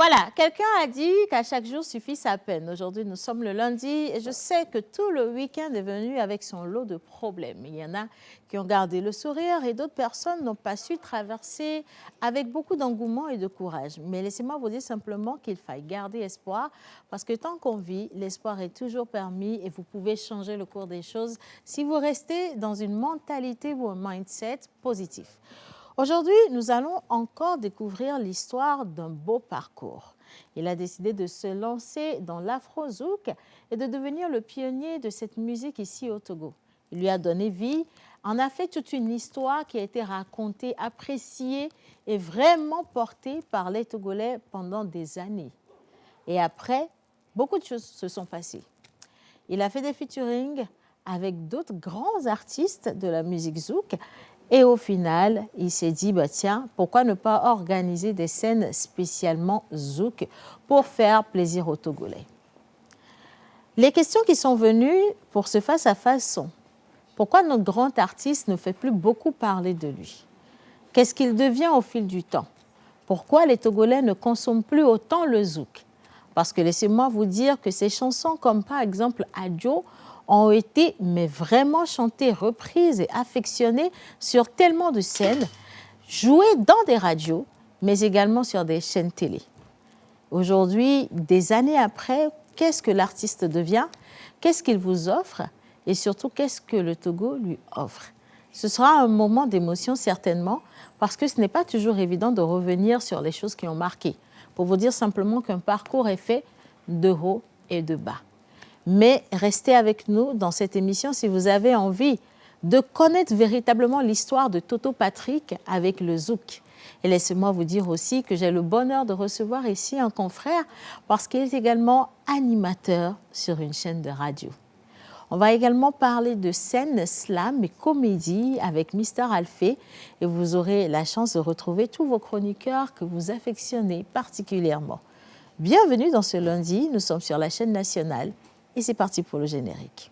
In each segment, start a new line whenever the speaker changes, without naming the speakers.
Voilà, quelqu'un a dit qu'à chaque jour suffit sa peine. Aujourd'hui, nous sommes le lundi et je sais que tout le week-end est venu avec son lot de problèmes. Il y en a qui ont gardé le sourire et d'autres personnes n'ont pas su traverser avec beaucoup d'engouement et de courage. Mais laissez-moi vous dire simplement qu'il faille garder espoir parce que tant qu'on vit, l'espoir est toujours permis et vous pouvez changer le cours des choses si vous restez dans une mentalité ou un mindset positif. Aujourd'hui, nous allons encore découvrir l'histoire d'un beau parcours. Il a décidé de se lancer dans l'afro-zouk et de devenir le pionnier de cette musique ici au Togo. Il lui a donné vie, en a fait toute une histoire qui a été racontée, appréciée et vraiment portée par les Togolais pendant des années. Et après, beaucoup de choses se sont passées. Il a fait des featuring avec d'autres grands artistes de la musique zouk. Et au final, il s'est dit, tiens, pourquoi ne pas organiser des scènes spécialement zouk pour faire plaisir aux Togolais. Les questions qui sont venues pour ce face-à-face sont, pourquoi notre grand artiste ne fait plus beaucoup parler de lui? Qu'est-ce qu'il devient au fil du temps? Pourquoi les Togolais ne consomment plus autant le zouk? Parce que laissez-moi vous dire que ces chansons comme par exemple Adjo ont été vraiment chantées, reprises et affectionnées sur tellement de scènes, jouées dans des radios, mais également sur des chaînes télé. Aujourd'hui, des années après, qu'est-ce que l'artiste devient? Qu'est-ce qu'il vous offre? Et surtout, qu'est-ce que le Togo lui offre? Ce sera un moment d'émotion certainement, parce que ce n'est pas toujours évident de revenir sur les choses qui ont marqué. Pour vous dire simplement qu'un parcours est fait de haut et de bas. Mais restez avec nous dans cette émission si vous avez envie de connaître véritablement l'histoire de Toto Patrick avec le zouk. Et laissez-moi vous dire aussi que j'ai le bonheur de recevoir ici un confrère parce qu'il est également animateur sur une chaîne de radio. On va également parler de scène, slam et comédie avec Mister Alphée et vous aurez la chance de retrouver tous vos chroniqueurs que vous affectionnez particulièrement. Bienvenue dans ce lundi, nous sommes sur la chaîne nationale. Et c'est parti pour le générique.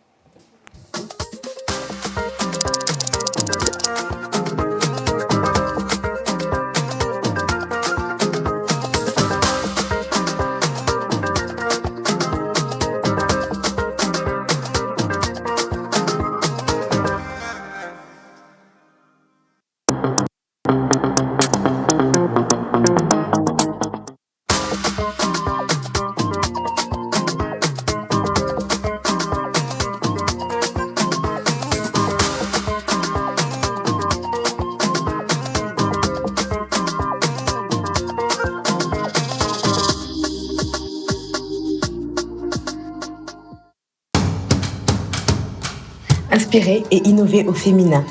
Inspirer et innover au féminin.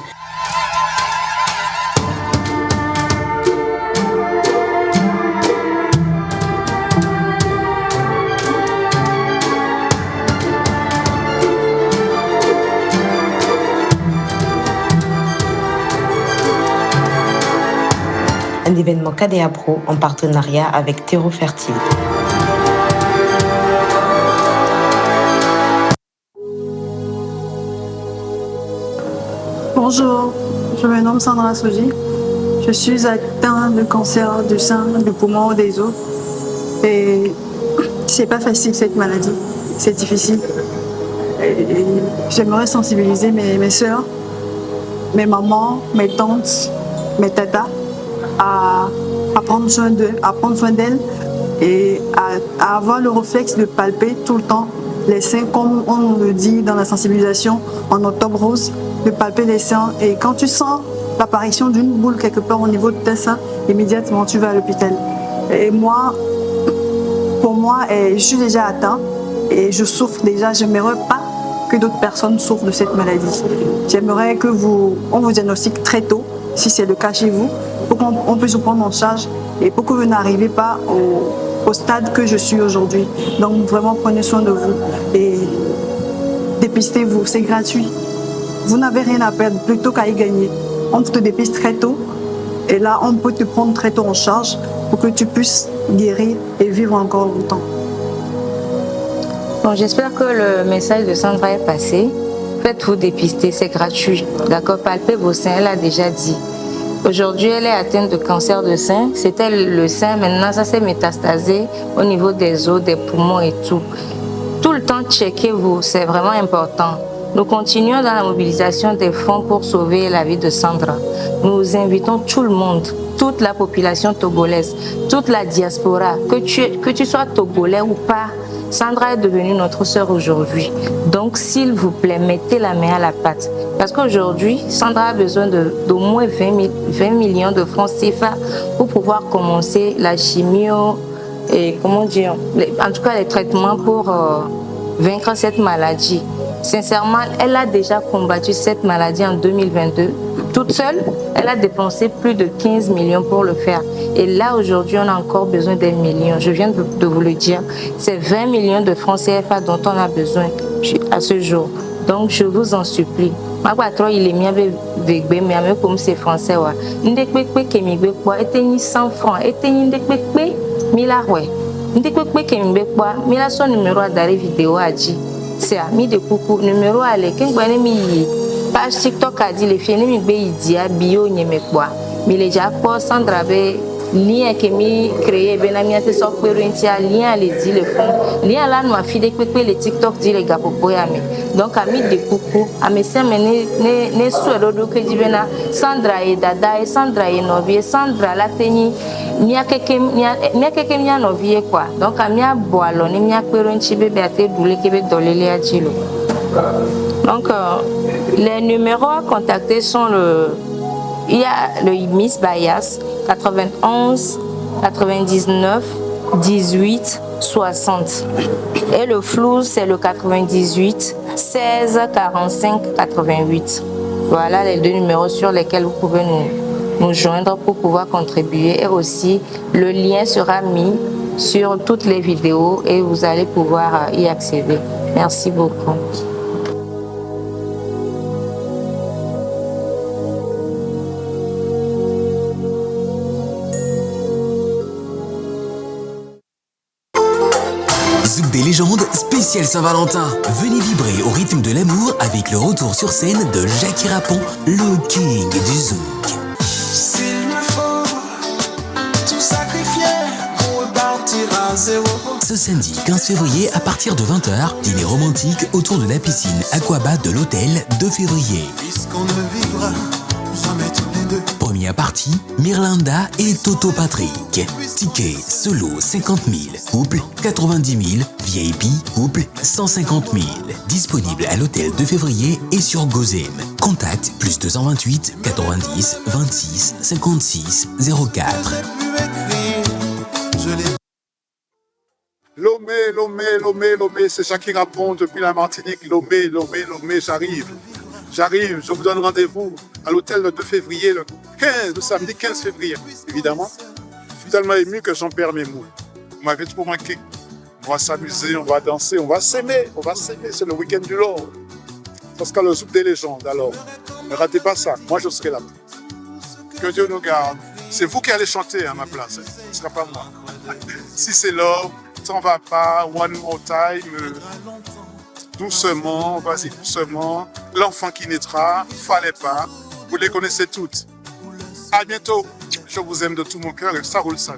Un événement KDA Pro en partenariat avec Terreau Fertile.
Bonjour, je me nomme Sandra Soji. Je suis atteinte de cancer du sein, du poumon ou des os. Et c'est pas facile cette maladie, c'est difficile. Et j'aimerais sensibiliser mes soeurs, mes mamans, mes tantes, mes tatas à prendre soin d'elles et à avoir le réflexe de palper tout le temps les seins, comme on le dit dans la sensibilisation en octobre rose, de palper les seins. Et quand tu sens l'apparition d'une boule quelque part au niveau de tes seins, immédiatement tu vas à l'hôpital. Et moi, pour moi, je suis déjà atteinte et je souffre déjà. J'aimerais pas que d'autres personnes souffrent de cette maladie. J'aimerais que on vous diagnostique très tôt, si c'est le cas chez vous, pour qu'on puisse vous prendre en charge et pour que vous n'arrivez pas au stade que je suis aujourd'hui. Donc vraiment prenez soin de vous et dépistez-vous, c'est gratuit. Vous n'avez rien à perdre plutôt qu'à y gagner. On te dépiste très tôt et là on peut te prendre très tôt en charge pour que tu puisses guérir et vivre encore longtemps.
Bon, j'espère que le message de Sandra est passé. Faites-vous dépister, c'est gratuit. D'accord, palpez vos seins, elle a déjà dit. Aujourd'hui, elle est atteinte de cancer de sein. C'était le sein, maintenant ça s'est métastasé au niveau des os, des poumons et tout. Tout le temps, checkez-vous, c'est vraiment important. Nous continuons dans la mobilisation des fonds pour sauver la vie de Sandra. Nous invitons tout le monde, toute la population togolaise, toute la diaspora, que tu sois togolais ou pas, Sandra est devenue notre sœur aujourd'hui. Donc, s'il vous plaît, mettez la main à la pâte. Parce qu'aujourd'hui, Sandra a besoin d'au moins 20 millions de francs CFA pour pouvoir commencer la chimio et, comment dire, en tout cas les traitements pour vaincre cette maladie. Sincèrement, elle a déjà combattu cette maladie en 2022. Toute seule, elle a dépensé plus de 15 millions pour le faire. Et là, aujourd'hui, on a encore besoin des millions. Je viens de vous le dire. C'est 20 millions de francs CFA dont on a besoin à ce jour. Donc, je vous en supplie. Ma patron, il est mis avec Vegbe, mais comme c'est français, ouais. Ndekpekpe kemigbe kwa, eteni 100 francs, eteni ndekpekpe, mila ouais. Ndekpekpe kemigbe kwa, mila son numéro à dari vidéo à dit. C'est à mi de coucou, numéro à l'équipe, mi page TikTok a dit les filles, mi be idia bio nyeme kwa. Mi le déjà pour Sandra be lien que mi créé benamia te sok perentia lien les dit le fond. Lien là nous a fait que les TikTok dit les gars pour me. Donc a mi de coucou, a me se ne souhait do que dit bena Sandra et Dada et Sandra et Novie, Sandra la teni mia keke mia novie quoi. Donc a mia boalo ni mia perentia bébé a te doulé que be dolele a dilo. Donc les numéros à contacter sont il y a le Miss Bias 91 99 18 60 et le flou c'est le 98 16 45 88. Voilà les deux numéros sur lesquels vous pouvez nous joindre pour pouvoir contribuer, et aussi le lien sera mis sur toutes les vidéos et vous allez pouvoir y accéder. Merci beaucoup.
Zouk des légendes, spécial Saint-Valentin. Venez vibrer au rythme de l'amour avec le retour sur scène de Jackie Rapon, le king du zouk.
S'il me faut tout sacrifier pour repartir à zéro.
Ce samedi 15 février à partir de 20h, dîner romantique autour de la piscine Aquaba de l'hôtel 2 février.
Puisqu'on ne vivra jamais tous les deux.
Première partie, Mirlinda et Toto Patrick. Ticket solo 50 000, couple 90 000, VIP couple 150 000. Disponible à l'hôtel 2 février et sur Gozem. Contact +228 90 26 56 04.
Lomé, c'est Jackie Rapon depuis la Martinique. Lomé, j'arrive, je vous donne rendez-vous à l'hôtel le 2 février, le samedi 15 février, évidemment. Je suis tellement ému que j'en perds mes mots. Vous m'avez trop manqué. On va s'amuser, on va danser, on va s'aimer, c'est le week-end du Lord. Ça sera le zouk des légendes, alors ne ratez pas ça, moi je serai là. Que Dieu nous garde. C'est vous qui allez chanter à ma place, ce ne sera pas moi. Si c'est l'or, t'en vas pas, one more time, doucement, vas-y doucement. L'enfant qui naîtra, fallait pas, vous les connaissez toutes. À bientôt, je vous aime de tout mon cœur et ça roule ça.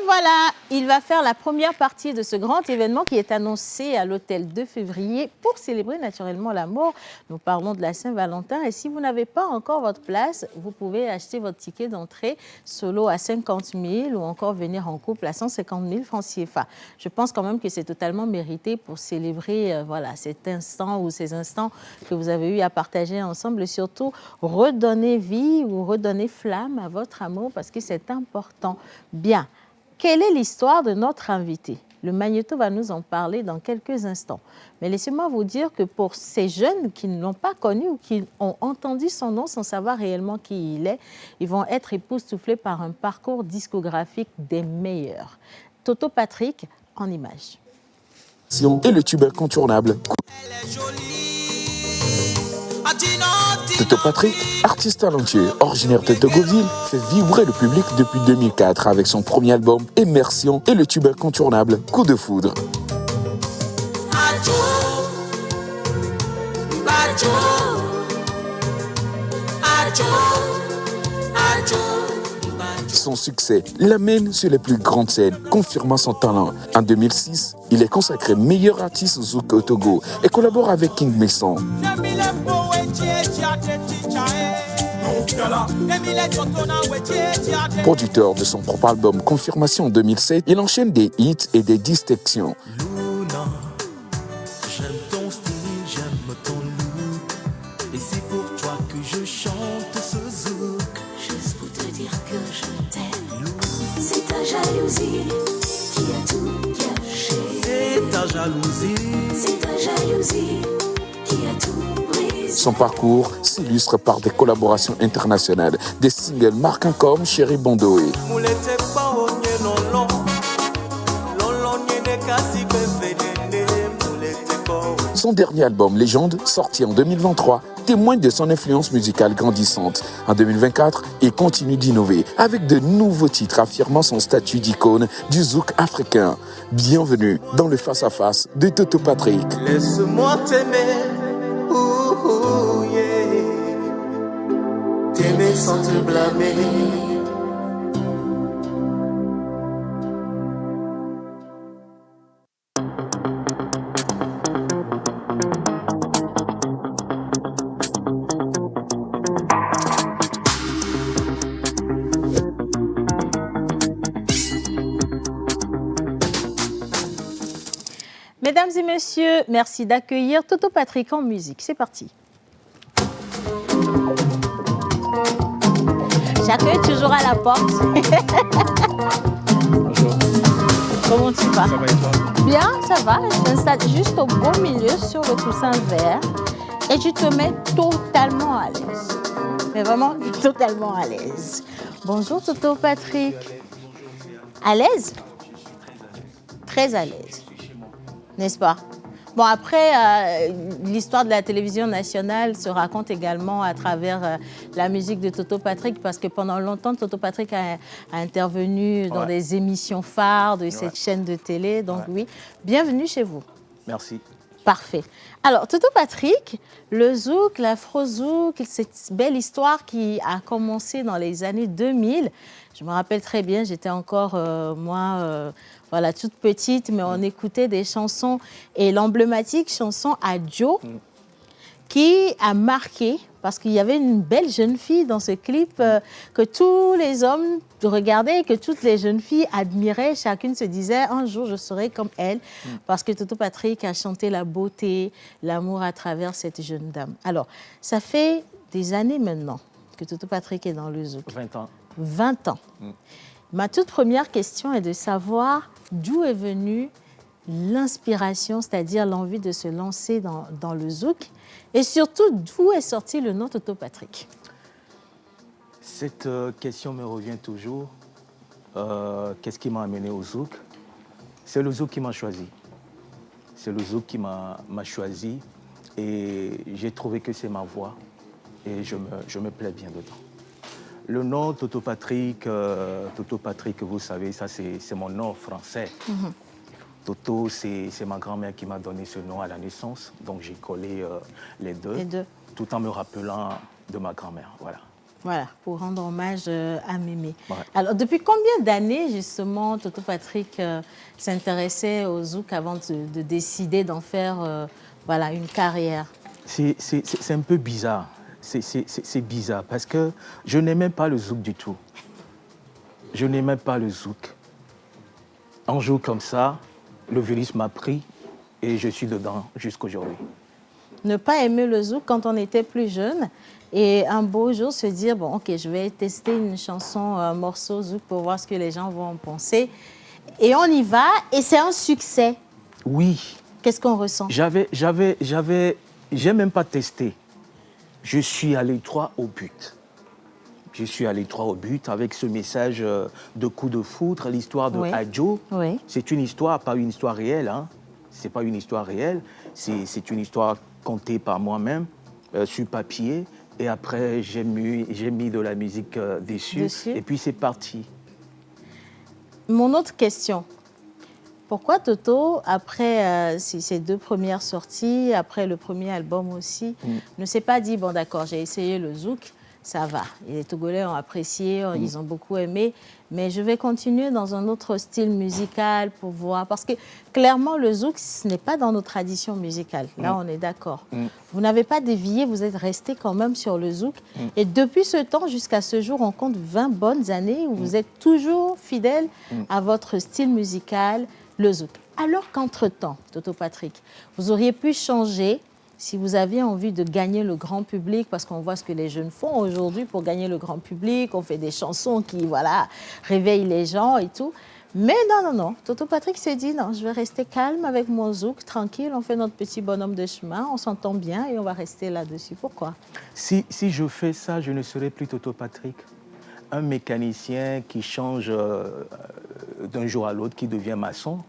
Voilà, il va faire la première partie de ce grand événement qui est annoncé à l'hôtel 2 février pour célébrer naturellement l'amour. Nous parlons de la Saint-Valentin et si vous n'avez pas encore votre place, vous pouvez acheter votre ticket d'entrée solo à 50 000 ou encore venir en couple à 150 000 francs CFA. Je pense quand même que c'est totalement mérité pour célébrer voilà, cet instant ou ces instants que vous avez eu à partager ensemble et surtout redonner vie ou redonner flamme à votre amour parce que c'est important. Bien. Quelle est l'histoire de notre invité? Le Magnéto va nous en parler dans quelques instants. Mais laissez-moi vous dire que pour ces jeunes qui ne l'ont pas connu ou qui ont entendu son nom sans savoir réellement qui il est, ils vont être époustouflés par un parcours discographique des meilleurs. Toto Patrick en images.
Et le tube incontournable.
Elle est jolie,
Toto Patrick, artiste talentueux originaire de Togoville, fait vibrer le public depuis 2004 avec son premier album Immersion et le tube incontournable Coup de foudre. Son succès l'amène sur les plus grandes scènes, confirmant son talent. En 2006, il est consacré meilleur artiste zouk au Togo et collabore avec King Messon. Producteur de son propre album Confirmation en 2007, il enchaîne des hits et des distinctions.
Luna, j'aime ton style, j'aime ton look. Et c'est pour toi que je chante ce zouk.
Juste pour te dire que je t'aime. C'est ta jalousie qui a tout gâché.
C'est ta jalousie.
C'est ta jalousie qui a tout brisé.
Son parcours s'illustre par des collaborations internationales, des singles marquants comme Chéri Bondoé. Son dernier album, Légende, sorti en 2023, témoigne de son influence musicale grandissante. En 2024, il continue d'innover avec de nouveaux titres affirmant son statut d'icône du zouk africain. Bienvenue dans le face-à-face de Toto Patrick.
Laisse-moi t'aimer, yeah. T'aimer sans te blâmer.
Mesdames et messieurs, merci d'accueillir Toto Patrick en musique. C'est parti. J'accueille toujours à la porte.
Bonjour.
Comment tu vas?
Ça va et toi?
Bien, ça va. Je m'installe juste au beau milieu sur le coussin vert et tu te mets totalement à l'aise. Mais vraiment totalement à l'aise. Bonjour Toto Patrick. À l'aise? Très à l'aise. N'est-ce pas? Bon, après, l'histoire de la télévision nationale se raconte également à travers la musique de Toto Patrick, parce que pendant longtemps, Toto Patrick a intervenu dans des émissions phares de cette chaîne de télé. Donc oui, bienvenue chez vous.
Merci.
Parfait. Alors, Toto Patrick, le zouk, l'afro-zouk, cette belle histoire qui a commencé dans les années 2000. Je me rappelle très bien, j'étais encore, voilà, toute petite, mais on écoutait des chansons. Et l'emblématique chanson Adjo, qui a marqué, parce qu'il y avait une belle jeune fille dans ce clip que tous les hommes regardaient et que toutes les jeunes filles admiraient. Chacune se disait, un jour, je serai comme elle, parce que Toto Patrick a chanté la beauté, l'amour à travers cette jeune dame. Alors, ça fait des années maintenant que Toto Patrick est dans le zouk.
20 ans.
20 ans. Ma toute première question est de savoir d'où est venue l'inspiration, c'est-à-dire l'envie de se lancer dans le zouk, et surtout d'où est sorti le nom Toto Patrick.
Cette question me revient toujours. Qu'est-ce qui m'a amené au zouk? C'est le zouk qui m'a choisi. C'est le zouk qui m'a choisi, et j'ai trouvé que c'est ma voix, et je me plais bien dedans. Le nom Toto Patrick, vous savez, ça c'est mon nom français. Toto, c'est ma grand-mère qui m'a donné ce nom à la naissance, donc j'ai collé les deux, tout en me rappelant de ma grand-mère. Voilà.
Voilà, pour rendre hommage à Mémé. Ouais. Alors, depuis combien d'années, justement, Toto Patrick s'intéressait au zouk avant de décider d'en faire voilà, une carrière?
C'est un peu bizarre. C'est bizarre parce que je n'aimais pas le zouk du tout. Je n'aimais pas le zouk. Un jour comme ça, le virus m'a pris et je suis dedans jusqu'aujourd'hui.
Ne pas aimer le zouk quand on était plus jeune et un beau jour se dire, bon, ok, je vais tester une chanson, un morceau zouk pour voir ce que les gens vont en penser. Et on y va et c'est un succès.
Oui.
Qu'est-ce qu'on ressent?
J'ai même pas testé. Je suis allé droit au but. Je suis allé droit au but avec ce message de coup de foudre, l'histoire de Adjo.
Oui.
C'est une histoire, pas une histoire réelle. Hein. C'est pas une histoire réelle. C'est une histoire contée par moi-même. sur papier. Et après, j'ai mis de la musique dessus. Et puis, c'est parti.
Mon autre question. Pourquoi Toto, après ces 2 premières sorties, après le premier album aussi, ne s'est pas dit, bon d'accord, j'ai essayé le zouk, ça va. Et les Togolais ont apprécié, ils ont beaucoup aimé, mais je vais continuer dans un autre style musical pour voir. Parce que clairement, le zouk, ce n'est pas dans nos traditions musicales. Là, on est d'accord. Vous n'avez pas dévié, vous êtes resté quand même sur le zouk. Et depuis ce temps jusqu'à ce jour, on compte 20 bonnes années où vous êtes toujours fidèle à votre style musical, le zouk. Alors qu'entre-temps, Toto Patrick, vous auriez pu changer si vous aviez envie de gagner le grand public, parce qu'on voit ce que les jeunes font aujourd'hui pour gagner le grand public, on fait des chansons qui, voilà, réveillent les gens et tout. Mais non. Toto Patrick s'est dit, non, je vais rester calme avec mon zouk, tranquille, on fait notre petit bonhomme de chemin, on s'entend bien et on va rester là-dessus. Pourquoi?
Si je fais ça, je ne serai plus Toto Patrick. Un mécanicien qui change d'un jour à l'autre, qui devient maçon,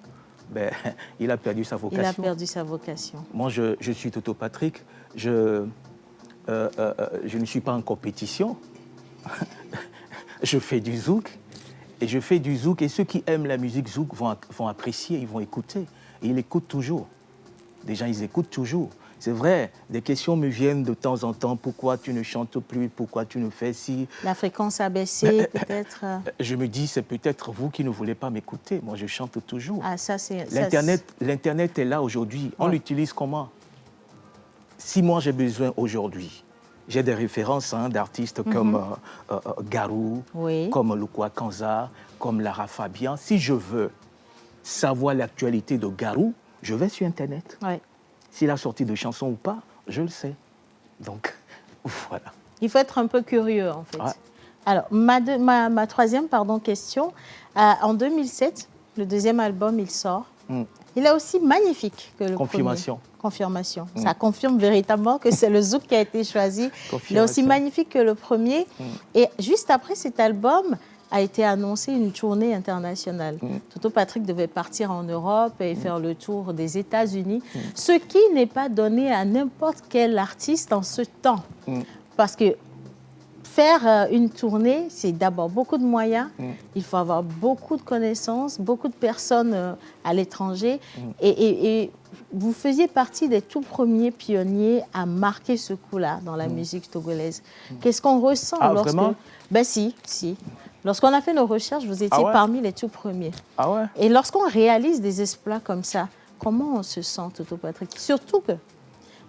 ben, il a perdu sa vocation.
Il a perdu sa vocation.
Moi, je suis Toto Patrick. Je ne suis pas en compétition. Je fais du zouk. Et je fais du zouk. Et ceux qui aiment la musique zouk vont apprécier, ils vont écouter. Et ils écoutent toujours. Des gens, ils écoutent toujours. C'est vrai, des questions me viennent de temps en temps. Pourquoi tu ne chantes plus? Pourquoi tu ne fais si?
La fréquence a baissé, peut-être.
Je me dis, c'est peut-être vous qui ne voulez pas m'écouter. Moi, je chante toujours.
Ah, ça, c'est...
L'Internet est là aujourd'hui. On l'utilise comment? Si moi, j'ai besoin aujourd'hui, j'ai des références d'artistes comme Garou, comme Lukwa Kanza, comme Lara Fabian. Si je veux savoir l'actualité de Garou, je vais sur Internet.
Ouais.
S'il a sorti de chansons ou pas, je le sais. Donc, voilà.
Il faut être un peu curieux, en fait.
Ouais.
Alors, ma troisième question. En 2007, le deuxième album, il sort. Il est aussi magnifique que le
Confirmation.
premier. Confirmation. Ça confirme véritablement que c'est le zouk qui a été choisi. Il est aussi magnifique que le premier. Et juste après cet album, a été annoncé une tournée internationale. Toto Patrick devait partir en Europe et faire le tour des États-Unis, ce qui n'est pas donné à n'importe quel artiste en ce temps. Parce que faire une tournée, c'est d'abord beaucoup de moyens, il faut avoir beaucoup de connaissances, beaucoup de personnes à l'étranger. Et vous faisiez partie des tout premiers pionniers à marquer ce coup-là dans la musique togolaise. Qu'est-ce qu'on ressent lorsque...
Vraiment?
Ben si. Lorsqu'on a fait nos recherches, vous étiez parmi les tout premiers.
Ah ouais?
Et lorsqu'on réalise des exploits comme ça, comment on se sent, Toto Patrick? Surtout que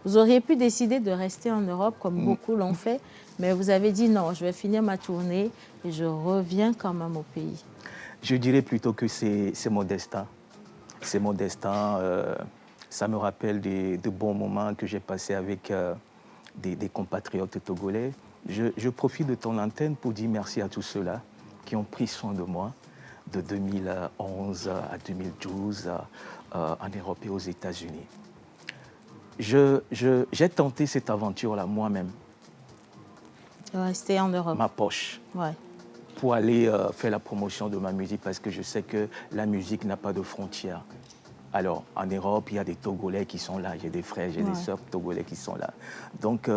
vous auriez pu décider de rester en Europe, comme beaucoup l'ont fait, mais vous avez dit non, je vais finir ma tournée et je reviens quand même au pays.
Je dirais plutôt que c'est mon destin. C'est mon destin. Ça me rappelle de bons moments que j'ai passés avec des compatriotes togolais. Je profite de ton antenne pour dire merci à tous ceux-là qui ont pris soin de moi de 2011 à 2012 en Europe et aux États-Unis. J'ai tenté cette aventure-là moi-même.
Rester en Europe.
Ma poche.
Ouais.
Pour aller faire la promotion de ma musique parce que je sais que la musique n'a pas de frontières. Alors, en Europe, il y a des Togolais qui sont là. J'ai des frères, j'ai des sœurs Togolais qui sont là. Donc,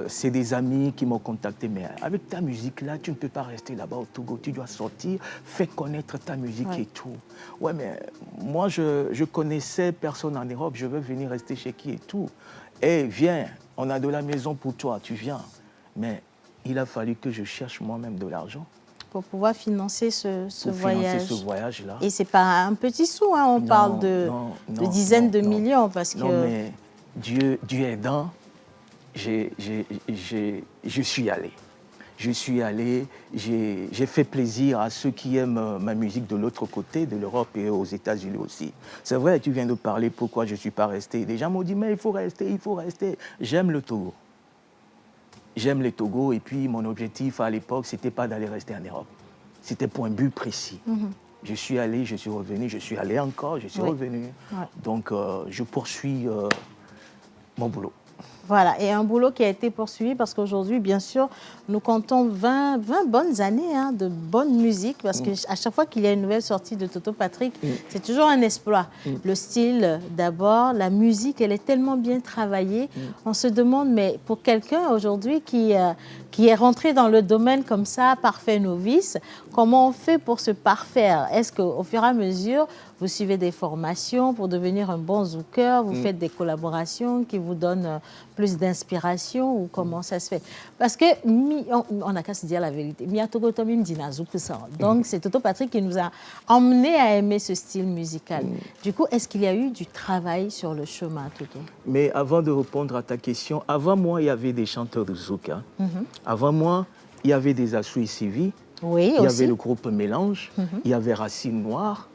c'est des amis qui m'ont contacté. Mais avec ta musique-là, tu ne peux pas rester là-bas au Togo. Tu dois sortir, faire connaître ta musique et tout. Ouais, mais moi, je connaissais personne en Europe. Je veux venir rester chez qui et tout. Eh, viens, on a de la maison pour toi, tu viens. Mais il a fallu que je cherche moi-même de l'argent.
Pour pouvoir financer ce voyage.
Financer ce voyage-là.
Et ce n'est pas un petit sou, hein, on parle de dizaines de millions. Parce que...
Non, mais Dieu aidant, je suis allé. Je suis allé, j'ai fait plaisir à ceux qui aiment ma musique de l'autre côté, de l'Europe et aux États-Unis aussi. C'est vrai, tu viens de parler pourquoi je ne suis pas resté. Les gens m'ont dit, mais il faut rester, il faut rester. J'aime le Togo. J'aime les Togo et puis mon objectif à l'époque, ce n'était pas d'aller rester en Europe. C'était pour un but précis. Je suis allé, je suis revenu, je suis allé encore, je suis revenu. Ouais. Donc, je poursuis mon boulot.
Voilà, et un boulot qui a été poursuivi parce qu'aujourd'hui, bien sûr, nous comptons 20 bonnes années de bonne musique parce qu'à chaque fois qu'il y a une nouvelle sortie de Toto Patrick, c'est toujours un exploit. Le style, d'abord, la musique, elle est tellement bien travaillée. On se demande, mais pour quelqu'un aujourd'hui qui est rentré dans le domaine comme ça, parfait novice, comment on fait pour se parfaire? Est-ce qu'au fur et à mesure, vous suivez des formations pour devenir un bon zouker, vous faites des collaborations qui vous donnent plus d'inspiration ou comment ça se fait? Parce que, on n'a qu'à se dire la vérité, donc c'est Toto Patrick qui nous a emmenés à aimer ce style musical. Du coup, est-ce qu'il y a eu du travail sur le chemin, Toto?
Mais avant de répondre à ta question, avant moi, il y avait des chanteurs de zouk. Avant moi, il y avait des Assou et Sivi.
Oui,
il y
aussi.
avait le groupe Mélange. Il y avait Racine Noire.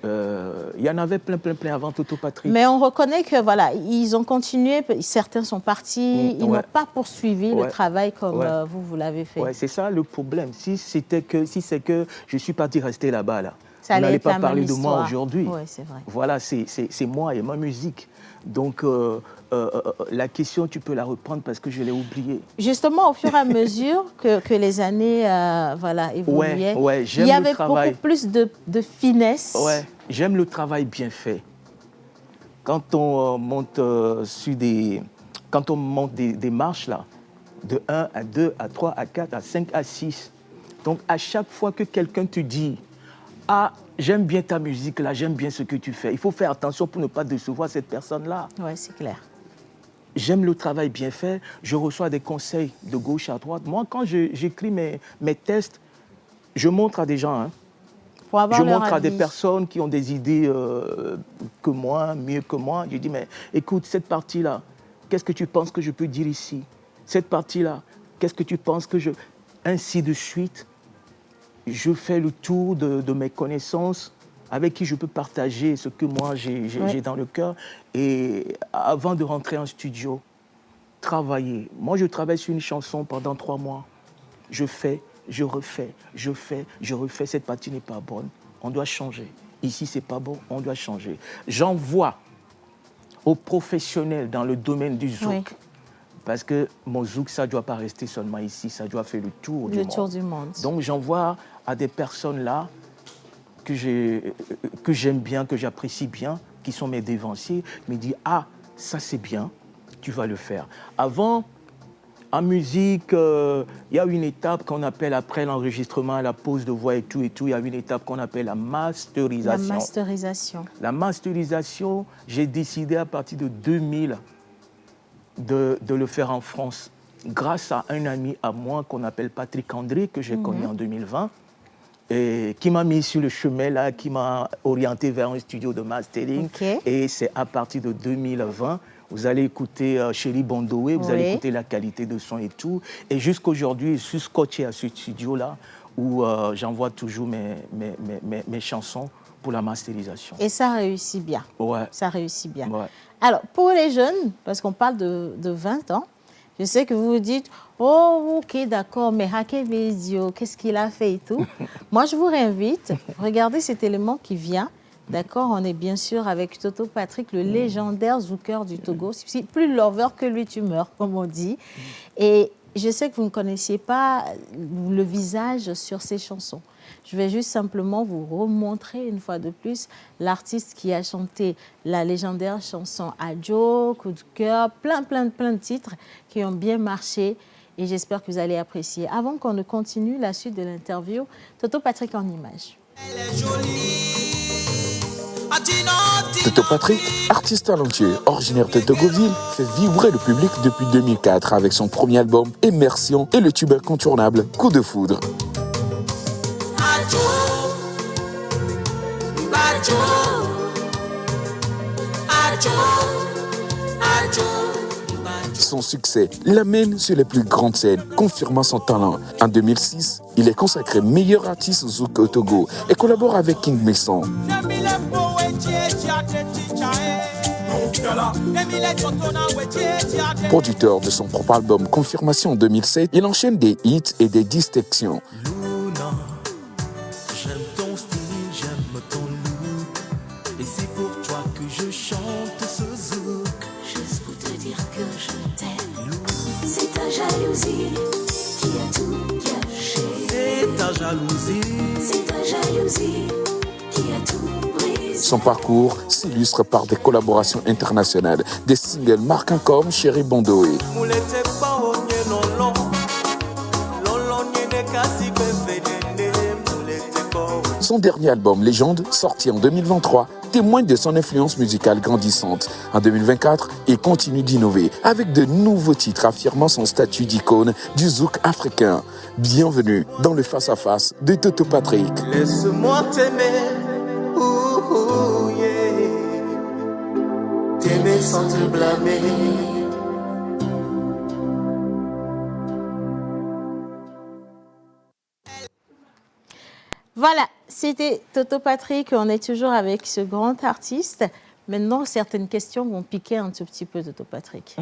Il y en avait plein avant Toto Patrick.
Mais on reconnaît que voilà, ils ont continué, certains sont partis, ils n'ont pas poursuivi le travail comme vous l'avez fait.
Ouais, c'est ça le problème. Si c'est que je suis parti rester là-bas, là,
ça
on n'allait pas
la
parler
même
de moi
histoire.
aujourd'hui.
Ouais, c'est vrai.
Voilà, c'est moi et ma musique. Donc, la question, tu peux la reprendre parce que je l'ai oubliée.
Justement, au fur et à mesure que les années évoluaient, il y avait beaucoup plus de finesse.
Ouais, j'aime le travail bien fait. Quand on monte des marches, là, de 1 à 2, à 3, à 4, à 5, à 6, donc à chaque fois que quelqu'un te dit « Ah, j'aime bien ta musique, là, j'aime bien ce que tu fais », il faut faire attention pour ne pas décevoir cette personne-là.
Oui, c'est clair.
J'aime le travail bien fait, je reçois des conseils de gauche à droite. Moi, quand j'écris mes tests, je montre à des gens, je montre à des personnes qui ont des idées que moi, mieux que moi. Je dis, mais écoute, cette partie-là, qu'est-ce que tu penses que je peux dire ici? Cette partie-là, qu'est-ce que tu penses que je... Ainsi de suite, je fais le tour de mes connaissances avec qui je peux partager ce que moi j'ai dans le cœur. Et avant de rentrer en studio, travailler. Moi, je travaille sur une chanson pendant 3 mois. Je fais, je refais, je fais, je refais. Cette partie n'est pas bonne. On doit changer. Ici, c'est pas bon. On doit changer. J'envoie aux professionnels dans le domaine du zouk. Oui. Parce que mon zouk, ça ne doit pas rester seulement ici. Ça doit faire le tour du monde. Donc, j'envoie à des personnes là que j'aime bien, que j'apprécie bien, qui sont mes dévanciers, me disent « Ah, ça c'est bien, tu vas le faire ». Avant, en musique, il y a une étape qu'on appelle, après l'enregistrement, la pose de voix et tout, il y a une étape qu'on appelle la masterisation.
La masterisation.
La masterisation, j'ai décidé à partir de 2000 de le faire en France, grâce à un ami à moi qu'on appelle Patrick André, que j'ai connu en 2020. Et qui m'a mis sur le chemin, là, qui m'a orienté vers un studio de mastering. Okay. Et c'est à partir de 2020, vous allez écouter Chéri Bondoé, vous allez écouter la qualité de son et tout. Et jusqu'aujourd'hui, je suis scotché à ce studio-là, où j'envoie toujours mes chansons pour la masterisation.
Et ça réussit bien.
Ouais.
Ça réussit bien.
Ouais.
Alors, pour les jeunes, parce qu'on parle de 20 ans, je sais que vous vous dites, oh, ok, d'accord, mais Haké Vézio, qu'est-ce qu'il a fait et tout. Moi, je vous réinvite, regardez cet élément qui vient. D'accord, on est bien sûr avec Toto Patrick, le légendaire zouker du Togo. Si plus lover que lui, tu meurs, comme on dit. Et je sais que vous ne connaissiez pas le visage sur ces chansons. Je vais juste simplement vous remontrer une fois de plus l'artiste qui a chanté la légendaire chanson Adjo, Coup de cœur, plein de titres qui ont bien marché et j'espère que vous allez apprécier. Avant qu'on ne continue la suite de l'interview, Toto Patrick en image.
Toto Patrick, artiste talentueux, originaire de Togoville, fait vibrer le public depuis 2004 avec son premier album Immersion et le tube incontournable Coup de foudre. Son succès l'amène sur les plus grandes scènes, confirmant son talent. En 2006, il est consacré meilleur artiste zouk au Togo et collabore avec King Messon. Producteur de son propre album Confirmation en 2007, il enchaîne des hits et des distinctions.
J'aime ton style, j'aime ton look, et c'est pour toi que je chante ce zouk.
Juste pour te dire que je t'aime. jalousie qui a tout gâché.
C'est ta jalousie.
C'est ta jalousie qui a tout brisé.
Son parcours s'illustre par des collaborations internationales, des singles marquants comme Chéri Bondoé.
Moulete pa onye lolo. Lolo nyene kasi kwenvenene. Moulete pa onye.
Son dernier album, Légende, sorti en 2023, témoigne de son influence musicale grandissante. En 2024, il continue d'innover avec de nouveaux titres affirmant son statut d'icône du zouk africain. Bienvenue dans le face-à-face de Toto Patrick.
Laisse-moi t'aimer. Ouh, ouh, yeah. T'aimer sans te blâmer.
Voilà, c'était Toto Patrick. On est toujours avec ce grand artiste. Maintenant, certaines questions vont piquer un tout petit peu Toto Patrick.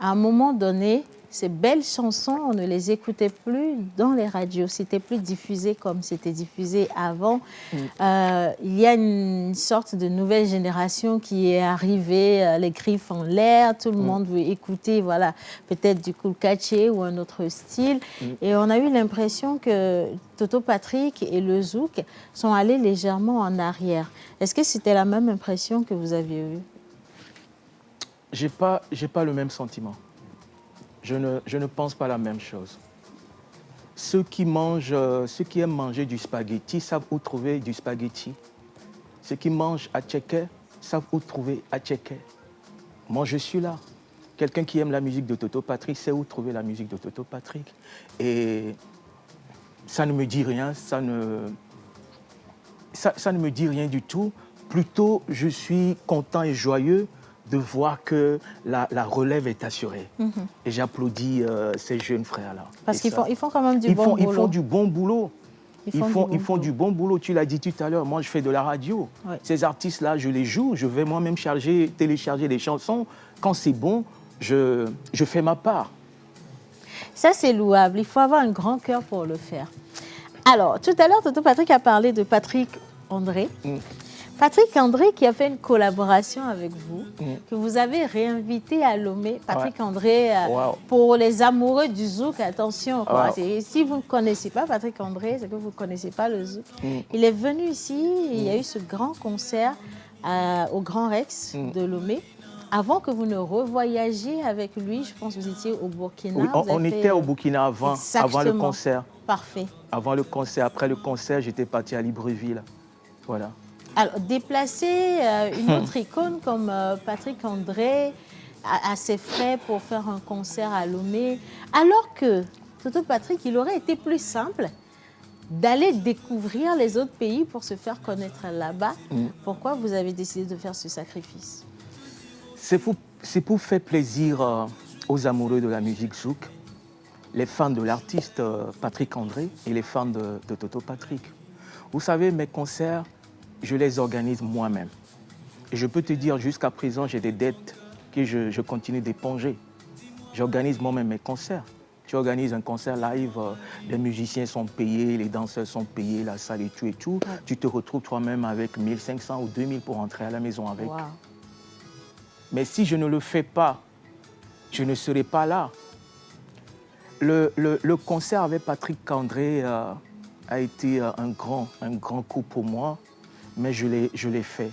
À un moment donné, ces belles chansons, on ne les écoutait plus dans les radios. C'était plus diffusé comme c'était diffusé avant. Il y a une sorte de nouvelle génération qui est arrivée, les griffes en l'air, tout le monde veut écouter, voilà, peut-être du Kool Katché ou un autre style. Et on a eu l'impression que Toto Patrick et le zouk sont allés légèrement en arrière. Est-ce que c'était la même impression que vous aviez eue?
J'ai pas le même sentiment. Je ne pense pas la même chose. Ceux qui aiment manger du spaghetti savent où trouver du spaghetti. Ceux qui mangent attiéké savent où trouver attiéké. Moi, je suis là. Quelqu'un qui aime la musique de Toto Patrick sait où trouver la musique de Toto Patrick. Et ça ne me dit rien, ça ne me dit rien du tout. Plutôt, je suis content et joyeux de voir que la relève est assurée. Et j'applaudis ces jeunes frères-là.
Parce qu'ils font quand même du bon boulot.
Ils font du bon boulot. Ils font du bon boulot. Tu l'as dit tout à l'heure, moi je fais de la radio. Ouais. Ces artistes-là, je les joue, je vais moi-même télécharger des chansons. Quand c'est bon, je fais ma part.
Ça, c'est louable. Il faut avoir un grand cœur pour le faire. Alors, tout à l'heure, Toto Patrick a parlé de Patrick André. Patrick André qui a fait une collaboration avec vous, que vous avez réinvité à Lomé. Patrick André, pour les amoureux du zouk, attention. Quoi. Si vous ne connaissez pas Patrick André, c'est que vous ne connaissez pas le zouk. Il est venu ici, il y a eu ce grand concert au Grand Rex de Lomé. Avant que vous ne revoyagiez avec lui, je pense que vous étiez au Burkina.
Oui, on était au Burkina avant le concert.
Parfait.
Avant le concert, après le concert, j'étais parti à Libreville. Voilà.
Alors, déplacer une autre icône comme Patrick André à ses frais pour faire un concert à Lomé, alors que Toto Patrick, il aurait été plus simple d'aller découvrir les autres pays pour se faire connaître là-bas. Pourquoi vous avez décidé de faire ce sacrifice?
C'est pour faire plaisir aux amoureux de la musique zouk, les fans de l'artiste Patrick André et les fans de Toto Patrick. Vous savez, mes concerts, je les organise moi-même. Et je peux te dire, jusqu'à présent, j'ai des dettes que je continue d'éponger. J'organise moi-même mes concerts. Tu organises un concert live, les musiciens sont payés, les danseurs sont payés, la salle et tout et tout. Ouais. Tu te retrouves toi-même avec 1500 ou 2000 pour rentrer à la maison avec. Wow. Mais si je ne le fais pas, je ne serai pas là. Le concert avec Patrick André a été un grand coup pour moi, mais je l'ai fait.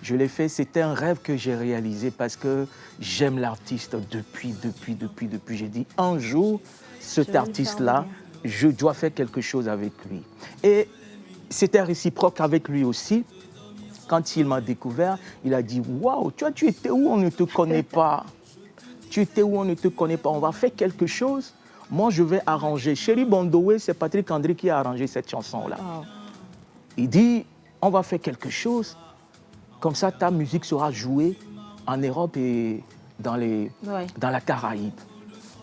Je l'ai fait, c'était un rêve que j'ai réalisé parce que j'aime l'artiste depuis. J'ai dit, un jour, cet artiste-là, je dois faire quelque chose avec lui. Et c'était réciproque avec lui aussi. Quand il m'a découvert, il a dit, waouh, tu étais où, on ne te connaît pas. Tu étais où, on ne te connaît pas. On va faire quelque chose. Moi, je vais arranger. Chéri Bondoé, c'est Patrick André qui a arrangé cette chanson-là. Oh. Il dit, on va faire quelque chose. Comme ça, ta musique sera jouée en Europe et dans la Caraïbe.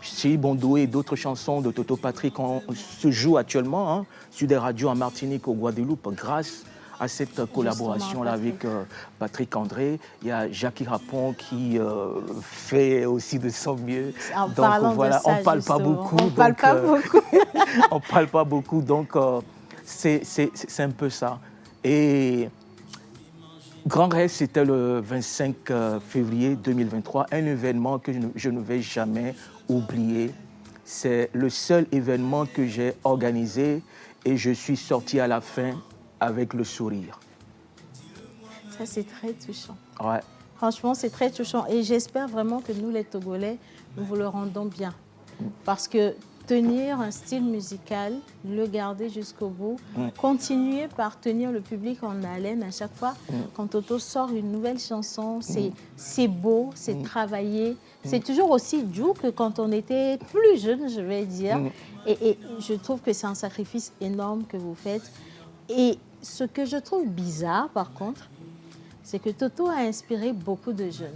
Chéri Bondoé et d'autres chansons de Toto Patrick se jouent actuellement sur des radios en Martinique, au Guadeloupe, grâce à cette collaboration-là avec Patrick André. Il y a Jackie Rapon qui fait aussi de son mieux.
Donc voilà,
on ne parle pas beaucoup.
On ne parle pas beaucoup.
On ne parle pas beaucoup, donc c'est un peu ça. Et Grand Rex, c'était le 25 février 2023, un événement que je ne vais jamais oublier. c'est le seul événement que j'ai organisé et je suis sorti à la fin avec le sourire.
Ça, c'est très touchant.
Ouais.
Franchement, c'est très touchant. Et j'espère vraiment que nous, les Togolais, nous vous le rendons bien. Parce que tenir un style musical, le garder jusqu'au bout, continuer par tenir le public en haleine à chaque fois. Quand Toto sort une nouvelle chanson, c'est beau, c'est travaillé. C'est toujours aussi doux que quand on était plus jeune, je vais dire. Et je trouve que c'est un sacrifice énorme que vous faites. Et ce que je trouve bizarre, par contre, c'est que Toto a inspiré beaucoup de jeunes.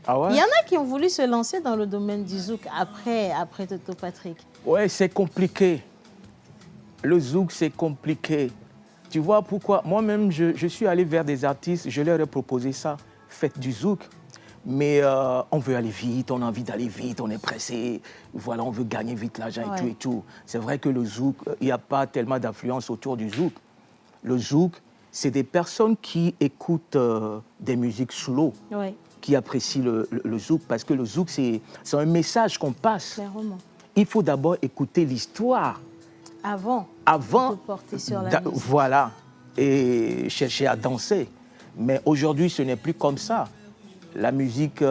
Ah ouais?
Il y en a qui ont voulu se lancer dans le domaine du zouk après Toto Patrick.
Ouais, c'est compliqué. Le zouk, c'est compliqué. Tu vois pourquoi? Moi-même, je suis allé vers des artistes, je leur ai proposé ça. Faites du zouk. Mais on veut aller vite, on a envie d'aller vite, on est pressé. Voilà, on veut gagner vite l'argent et tout et tout. C'est vrai que le zouk, il n'y a pas tellement d'influence autour du zouk. Le zouk, c'est des personnes qui écoutent des musiques slow, qui apprécient le zouk, parce que le zouk, c'est un message qu'on passe.
Clairement.
Il faut d'abord écouter l'histoire.
Avant de porter sur la musique.
Voilà, et chercher à danser. Mais aujourd'hui, ce n'est plus comme ça. La musique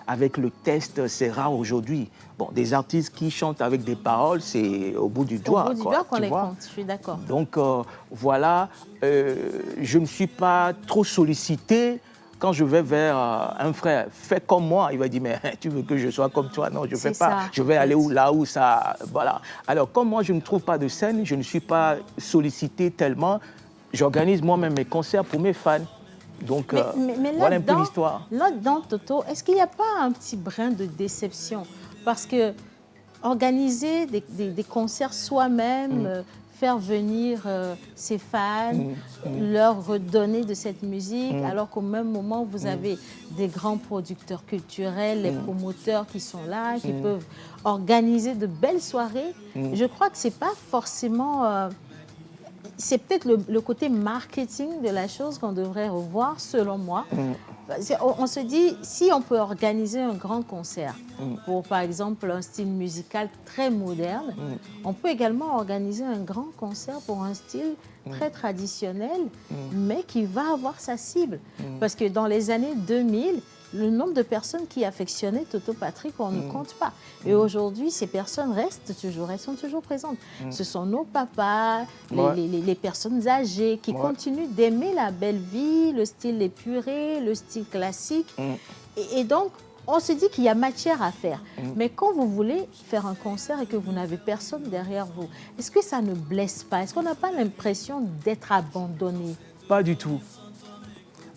avec le texte, c'est rare aujourd'hui. Bon, des artistes qui chantent avec des paroles, c'est au bout du doigt.
Au bout du doigt qu'on les compte, je suis d'accord.
Donc voilà, je ne suis pas trop sollicité quand je vais vers un frère. Fais comme moi. Il va dire, mais tu veux que je sois comme toi? Non, je ne fais pas.
Ça,
je vais aller là où ça... Voilà. Alors, comme moi, je ne trouve pas de scène, je ne suis pas sollicité tellement. J'organise moi-même mes concerts pour mes fans. Donc,
mais
voilà un peu l'histoire.
Là-dedans, Toto, est-ce qu'il n'y a pas un petit brin de déception? Parce que organiser des concerts soi-même, faire venir ses fans, leur redonner de cette musique, alors qu'au même moment, vous avez des grands producteurs culturels, les promoteurs qui sont là, qui peuvent organiser de belles soirées. Je crois que ce n'est pas forcément... c'est peut-être le côté marketing de la chose qu'on devrait revoir, selon moi. On se dit, si on peut organiser un grand concert pour, par exemple, un style musical très moderne, on peut également organiser un grand concert pour un style très traditionnel, mais qui va avoir sa cible. Parce que dans les années 2000, le nombre de personnes qui affectionnaient Toto Patrick, on ne compte pas. Et aujourd'hui, ces personnes restent toujours, elles sont toujours présentes. Ce sont nos papas, les personnes âgées qui continuent d'aimer la belle vie, le style épuré, le style classique. Et donc, on se dit qu'il y a matière à faire. Mais quand vous voulez faire un concert et que vous n'avez personne derrière vous, est-ce que ça ne blesse pas? Est-ce qu'on n'a pas l'impression d'être abandonné?
Pas du tout.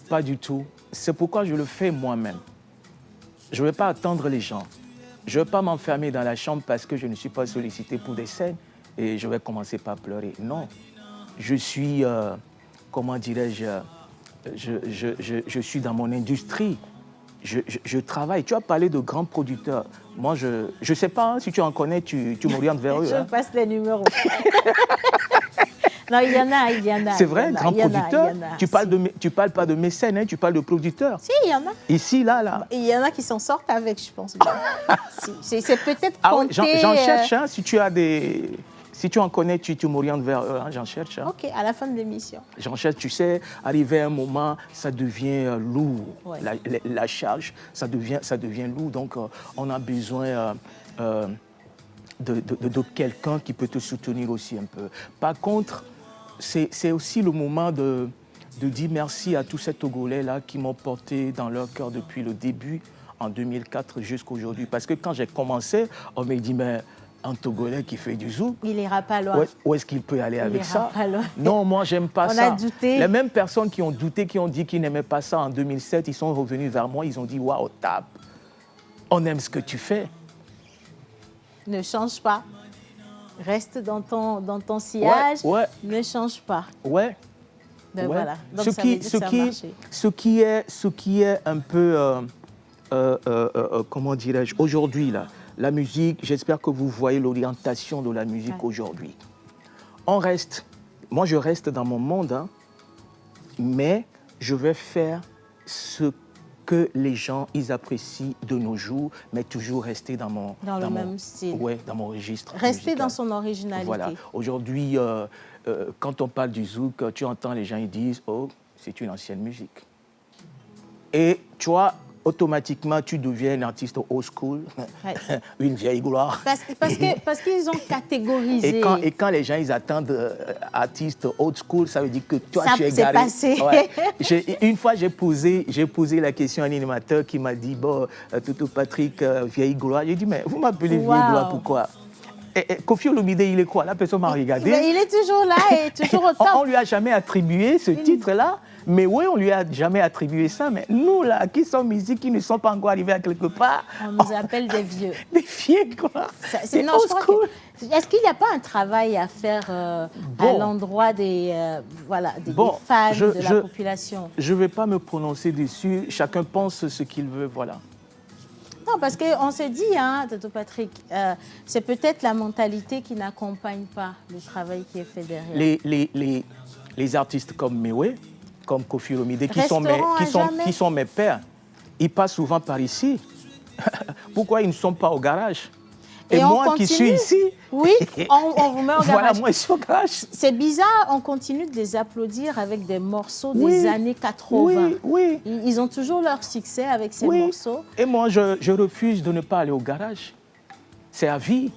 Pas du tout. C'est pourquoi je le fais moi-même. Je ne vais pas attendre les gens. Je ne vais pas m'enfermer dans la chambre parce que je ne suis pas sollicité pour des scènes et je vais commencer par pleurer. Non. Je suis, comment dirais-je, je suis dans mon industrie. Je travaille. Tu as parlé de grands producteurs. Moi, je ne sais pas, hein, si tu en connais, tu m'orientes vers eux.
Je passe les numéros. Non, il y en a.
C'est vrai, grand producteur. Tu parles pas de mécène, hein, tu parles de producteur.
Si, il y en a.
Ici, là.
Et il y en a qui s'en sortent avec, je pense. C'est peut-être compté...
Ouais, j'en cherche, hein, si tu as des... Si tu en connais, tu m'orientes vers eux, hein, j'en cherche. Hein.
OK, à la fin de l'émission.
J'en cherche, tu sais, arrivé à un moment, ça devient lourd.
Ouais.
La charge, ça devient lourd. Donc, on a besoin de quelqu'un qui peut te soutenir aussi un peu. Par contre, c'est aussi le moment de dire merci à tous ces Togolais-là qui m'ont porté dans leur cœur depuis le début, en 2004 jusqu'à aujourd'hui. Parce que quand j'ai commencé, on m'a dit, mais un Togolais qui fait du zouk,
il n'ira pas loin.
Où est-ce qu'il peut aller avec ça?
Pas loin.
Non, moi, j'aime pas ça.
On a douté.
Les mêmes personnes qui ont douté, qui ont dit qu'ils n'aimaient pas ça en 2007, ils sont revenus vers moi, ils ont dit, waouh, Tab, on aime ce que tu fais.
Ne change pas. Reste dans ton sillage.
Ouais.
Ne change pas.
Ouais.
Ben voilà. Donc
ce qui est un peu, comment dirais-je, aujourd'hui, là, la musique, j'espère que vous voyez l'orientation de la musique aujourd'hui. Moi je reste dans mon monde, hein, mais je vais faire ce que les gens, ils apprécient de nos jours, mais toujours rester dans mon...
Dans le même style.
Ouais, dans mon registre
Rester
musical.
dans son originalité.
Voilà. Aujourd'hui, quand on parle du zouk, tu entends les gens, ils disent « Oh, c'est une ancienne musique ». Et tu vois, automatiquement, tu deviens un artiste old school,
Ouais.
une vieille gloire.
Parce qu'ils ont catégorisé.
Et quand les gens ils attendent artiste old school, ça veut dire que toi,
Ça,
tu es
c'est
garé.
passé.
Ouais. Une fois, j'ai posé la question à un animateur qui m'a dit, bon, Toto Patrick, vieille gloire. J'ai dit, mais vous m'appelez vieille gloire, pourquoi? Et Koffi Olomide, il est quoi? La personne m'a regardé.
Mais il est toujours là et toujours au top.
On lui a jamais attribué ce titre-là. Mais oui, on lui a jamais attribué ça. Mais nous, là, qui sommes musiques, qui ne sont pas encore arrivés à quelque part...
On nous appelle des vieux.
Des vieux, quoi.
Non, je crois que... Est-ce qu'il n'y a pas un travail à faire à l'endroit des fans, de la population?
Je ne vais pas me prononcer dessus. Chacun pense ce qu'il veut, voilà.
Non, parce qu'on se dit, hein, Toto Patrick, c'est peut-être la mentalité qui n'accompagne pas le travail qui est fait derrière.
Les artistes comme Mewe, comme Koffi Olomide, qui sont mes pères, ils passent souvent par ici. Pourquoi ils ne sont pas au garage? Et moi qui suis ici,
oui, on vous met au garage.
Voilà, moi je suis au garage.
C'est bizarre, on continue de les applaudir avec des morceaux des années 80.
Oui.
Ils ont toujours leur succès avec ces morceaux.
Et moi, je refuse de ne pas aller au garage. C'est à vie.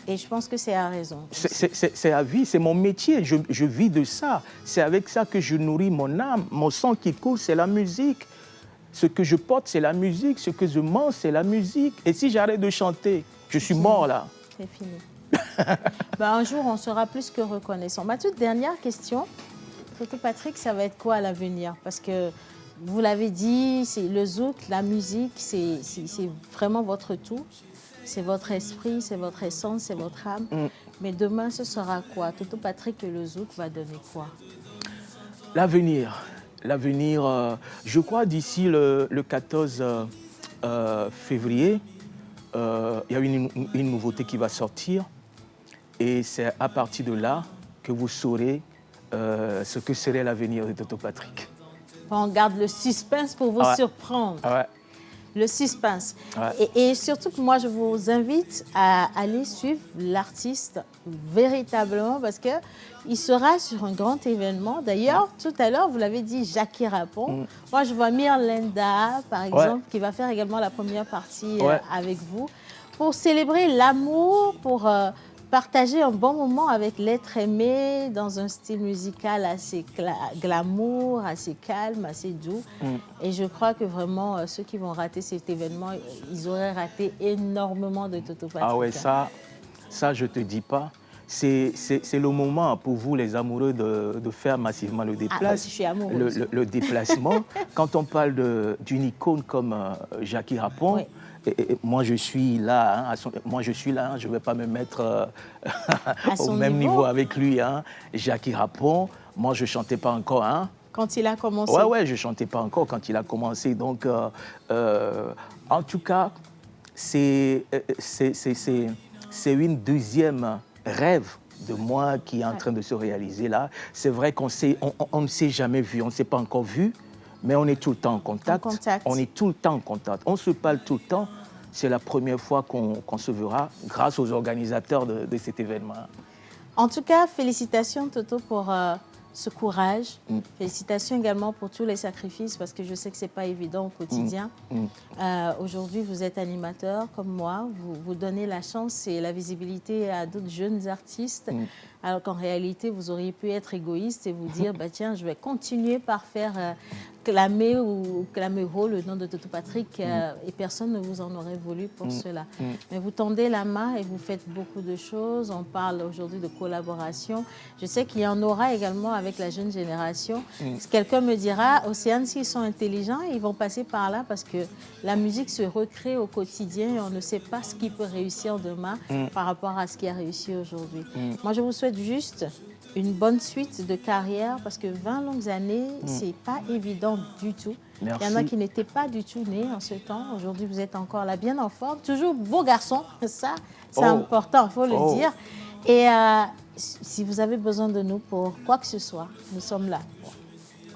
Et je pense que c'est à raison.
C'est à vie, c'est mon métier, je vis de ça. C'est avec ça que je nourris mon âme. Mon sang qui coule, c'est la musique. Ce que je porte, c'est la musique. Ce que je mange, c'est la musique. Et si j'arrête de chanter, je suis mort là.
C'est fini. Un jour, on sera plus que reconnaissant. Ma toute dernière question, Toto Patrick, ça va être quoi à l'avenir? Parce que vous l'avez dit, c'est le zouk, la musique, c'est vraiment votre tout. C'est votre esprit, c'est votre essence, c'est votre âme. Mais demain, ce sera quoi? Toto Patrick et le zouk va donner quoi?
L'avenir, je crois d'ici le 14 février, il y a une nouveauté qui va sortir. Et c'est à partir de là que vous saurez ce que serait l'avenir de Toto Patrick.
On garde le suspense pour vous surprendre.
Ouais.
Le suspense.
Ouais.
Et surtout que moi, je vous invite à aller suivre l'artiste véritablement parce qu'il sera sur un grand événement. D'ailleurs, tout à l'heure, vous l'avez dit, Jackie Rapon. Moi, je vois Mirlinda, par exemple, qui va faire également la première partie avec vous pour célébrer l'amour, pour partager un bon moment avec l'être aimé dans un style musical assez glamour, assez calme, assez doux. Et je crois que vraiment, ceux qui vont rater cet événement, ils auraient raté énormément de Toto Patrick.
Ah ouais, ça je te dis pas. C'est le moment pour vous, les amoureux, de faire massivement le déplacement.
Je suis amoureuse.
Le déplacement. Quand on parle d'une icône comme Jackie Rapon, et moi je suis là, je ne vais pas me mettre au même niveau avec lui. Jackie Rapon, moi je ne chantais pas encore.
Quand il a commencé?
Ouais, je ne chantais pas encore quand il a commencé. Donc, en tout cas, c'est une deuxième rêve de moi qui est en train de se réaliser là. C'est vrai qu'on ne s'est jamais vu, on ne s'est pas encore vu, mais on est tout le temps en contact. On est tout le temps en contact. On se parle tout le temps. C'est la première fois qu'on se verra grâce aux organisateurs de cet événement.
En tout cas, félicitations Toto pour ce courage. Félicitations également pour tous les sacrifices parce que je sais que ce n'est pas évident au quotidien. Aujourd'hui, vous êtes animateur comme moi. Vous donnez la chance et la visibilité à d'autres jeunes artistes. Alors qu'en réalité, vous auriez pu être égoïste et vous dire tiens, je vais continuer par faire clamer ou clamer haut le nom de Toto Patrick et personne ne vous en aurait voulu pour cela. Mais vous tendez la main et vous faites beaucoup de choses. On parle aujourd'hui de collaboration. Je sais qu'il y en aura également avec la jeune génération. Quelqu'un me dira, Océane, s'ils sont intelligents, ils vont passer par là parce que la musique se recrée au quotidien et on ne sait pas ce qui peut réussir demain par rapport à ce qui a réussi aujourd'hui. Moi, je vous souhaite juste une bonne suite de carrière parce que 20 longues années, c'est pas évident du tout.
Merci.
Il y en a qui n'étaient pas du tout nés en ce temps. Aujourd'hui, vous êtes encore là, bien en forme. Toujours beau garçon, ça, c'est important, il faut le dire. Et si vous avez besoin de nous pour quoi que ce soit, nous sommes là.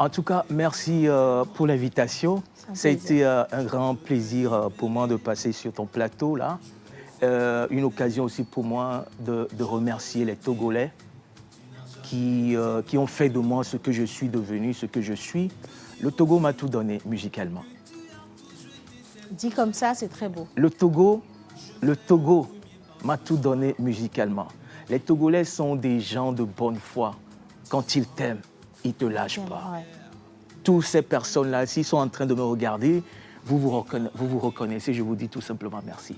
En tout cas, merci pour l'invitation. Ça a été un grand plaisir pour moi de passer sur ton plateau là. Une occasion aussi pour moi de remercier les Togolais qui ont fait de moi ce que je suis devenu, ce que je suis. Le Togo m'a tout donné musicalement.
Dit comme ça, c'est très beau.
Le Togo m'a tout donné musicalement. Les Togolais sont des gens de bonne foi. Quand ils t'aiment, ils ne te lâchent pas.
Ouais.
Toutes ces personnes-là, s'ils sont en train de me regarder, vous vous reconnaissez. Je vous dis tout simplement merci.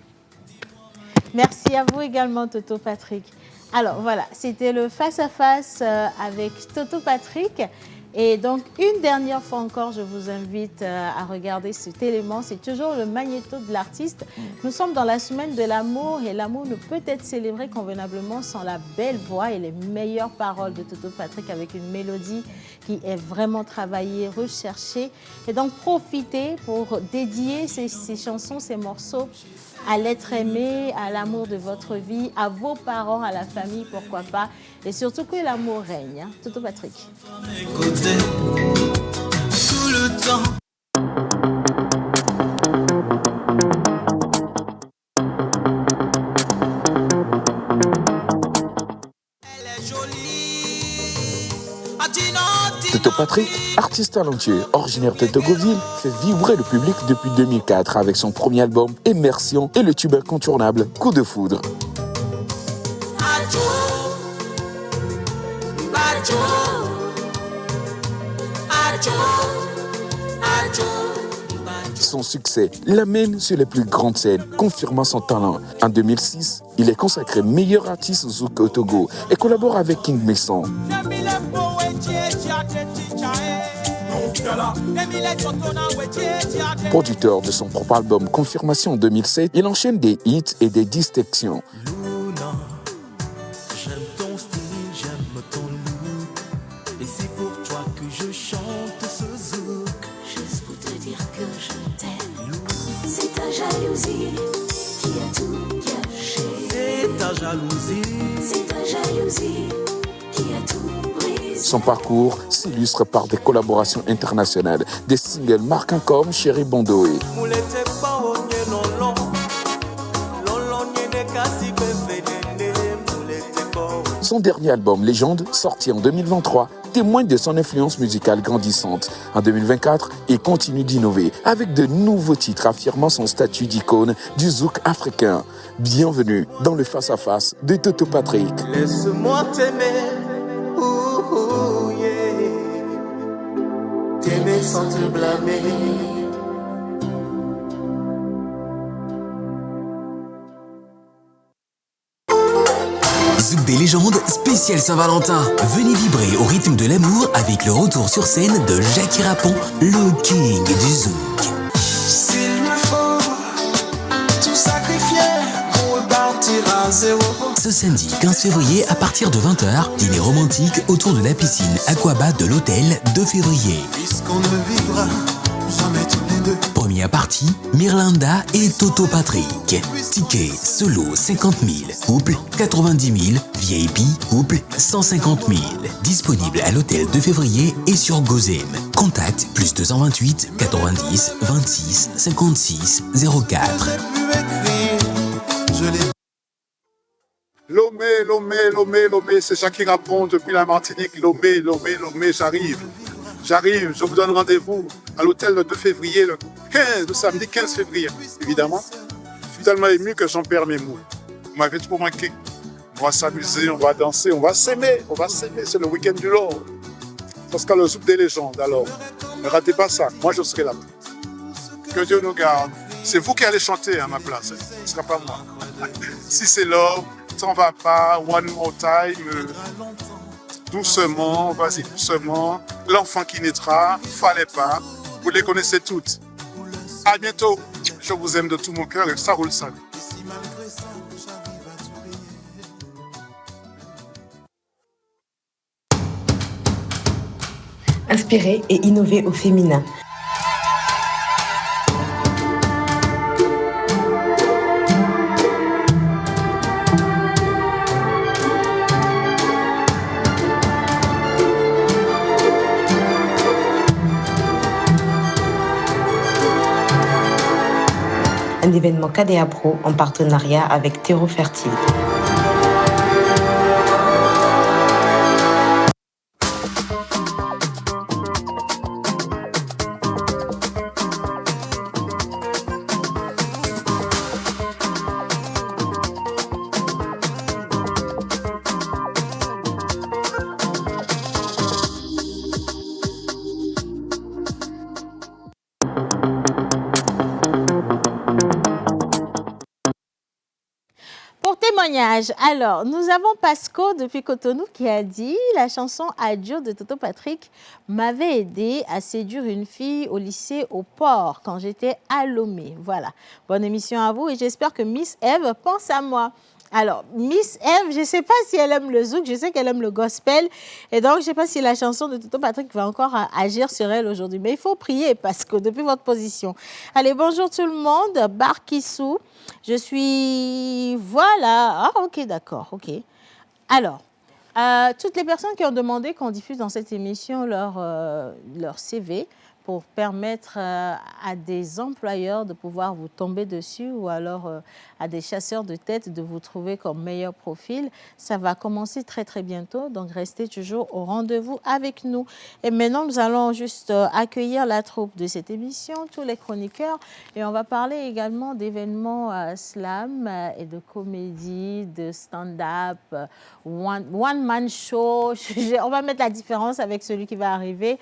Merci à vous également, Toto Patrick. Alors voilà, c'était le face-à-face avec Toto Patrick. Et donc, une dernière fois encore, je vous invite à regarder cet élément. C'est toujours le magnéto de l'artiste. Nous sommes dans la semaine de l'amour et l'amour ne peut être célébré convenablement sans la belle voix et les meilleures paroles de Toto Patrick avec une mélodie qui est vraiment travaillée, recherchée. Et donc, profitez pour dédier ces chansons, ces morceaux à l'être aimé, à l'amour de votre vie, à vos parents, à la famille, pourquoi pas. Et surtout que l'amour règne. Hein. Toto Patrick.
Écoutez, tout le temps.
Toto Patrick, artiste talentueux, originaire de Togoville, fait vibrer le public depuis 2004 avec son premier album Immersion et le tube incontournable Coup de foudre. Son succès l'amène sur les plus grandes scènes, confirmant son talent. En 2006, il est consacré meilleur artiste zouk au Togo et collabore avec King Messon. Producteur de son propre album Confirmation en 2007, il enchaîne des hits et des distinctions.
Luna, j'aime ton style, j'aime ton look. Et c'est pour toi que je chante ce zouk.
Juste pour te dire que je t'aime. C'est ta jalousie qui a tout gâché.
C'est ta jalousie.
C'est ta jalousie qui a tout brisé.
Son parcours s'illustre par des collaborations internationales, des singles marquants comme Chéri Bondoé. Son dernier album, Légende, sorti en 2023, témoigne de son influence musicale grandissante. En 2024, il continue d'innover avec de nouveaux titres affirmant son statut d'icône du zouk africain. Bienvenue dans le face-à-face de Toto Patrick.
Laisse-moi t'aimer, yeah. T'aimer sans te blâmer.
Zouk des légendes, spécial Saint-Valentin. Venez vibrer au rythme de l'amour avec le retour sur scène de Jackie Rapon, le king du zouk.
S'il me faut tout sacrifier pour repartir à zéro.
Ce samedi 15 février à partir de 20h, dîner romantique autour de la piscine Aquaba de l'hôtel 2 février.
Puisqu'on ne vivra jamais tous les deux.
Première partie, Mirlanda et Toto Patrick. Ticket solo 50 000, couple 90 000, VIP couple 150 000. Disponible à l'hôtel 2 février et sur Gozem. Contact +228 90 26 56 04.
Lomé, c'est Jackie Rapon depuis la Martinique. Lomé, j'arrive. Je vous donne rendez-vous à l'hôtel le 2 février, le samedi 15 février, évidemment. Je suis tellement ému que j'en perds mes mots. Vous m'avez trop manqué. On va s'amuser, on va danser, on va s'aimer, c'est le week-end du Lord. Ça sera le zouk des légendes, alors ne ratez pas ça, moi je serai là. Que Dieu nous garde. C'est vous qui allez chanter à ma place, ce ne sera pas moi. Si c'est Love, t'en vas pas, One More Time, doucement, vas-y doucement, l'enfant qui naîtra, fallait pas, vous les connaissez toutes. À bientôt, je vous aime de tout mon cœur et ça roule ça.
Inspirer et innover au féminin. un événement KDA Pro en partenariat avec Terreau Fertile.
Pour témoignage, alors, nous avons Pasco depuis Cotonou qui a dit « La chanson Adieu de Toto Patrick m'avait aidé à séduire une fille au lycée au port quand j'étais à Lomé. » Voilà. Bonne émission à vous et j'espère que Miss Eve pense à moi. Alors, Miss Eve, je ne sais pas si elle aime le zouk, je sais qu'elle aime le gospel. Et donc, je ne sais pas si la chanson de Toto Patrick va encore agir sur elle aujourd'hui. Mais il faut prier, Pasco, depuis votre position. Allez, bonjour tout le monde. Barkissou. Je suis... Voilà. Ah, ok, d'accord, ok. Alors, toutes les personnes qui ont demandé qu'on diffuse dans cette émission leur CV pour permettre à des employeurs de pouvoir vous tomber dessus ou alors à des chasseurs de tête de vous trouver comme meilleur profil. Ça va commencer très, très bientôt. Donc, restez toujours au rendez-vous avec nous. Et maintenant, nous allons juste accueillir la troupe de cette émission, tous les chroniqueurs. Et on va parler également d'événements slam et de comédie, de stand-up, one-man show. On va mettre la différence avec celui qui va arriver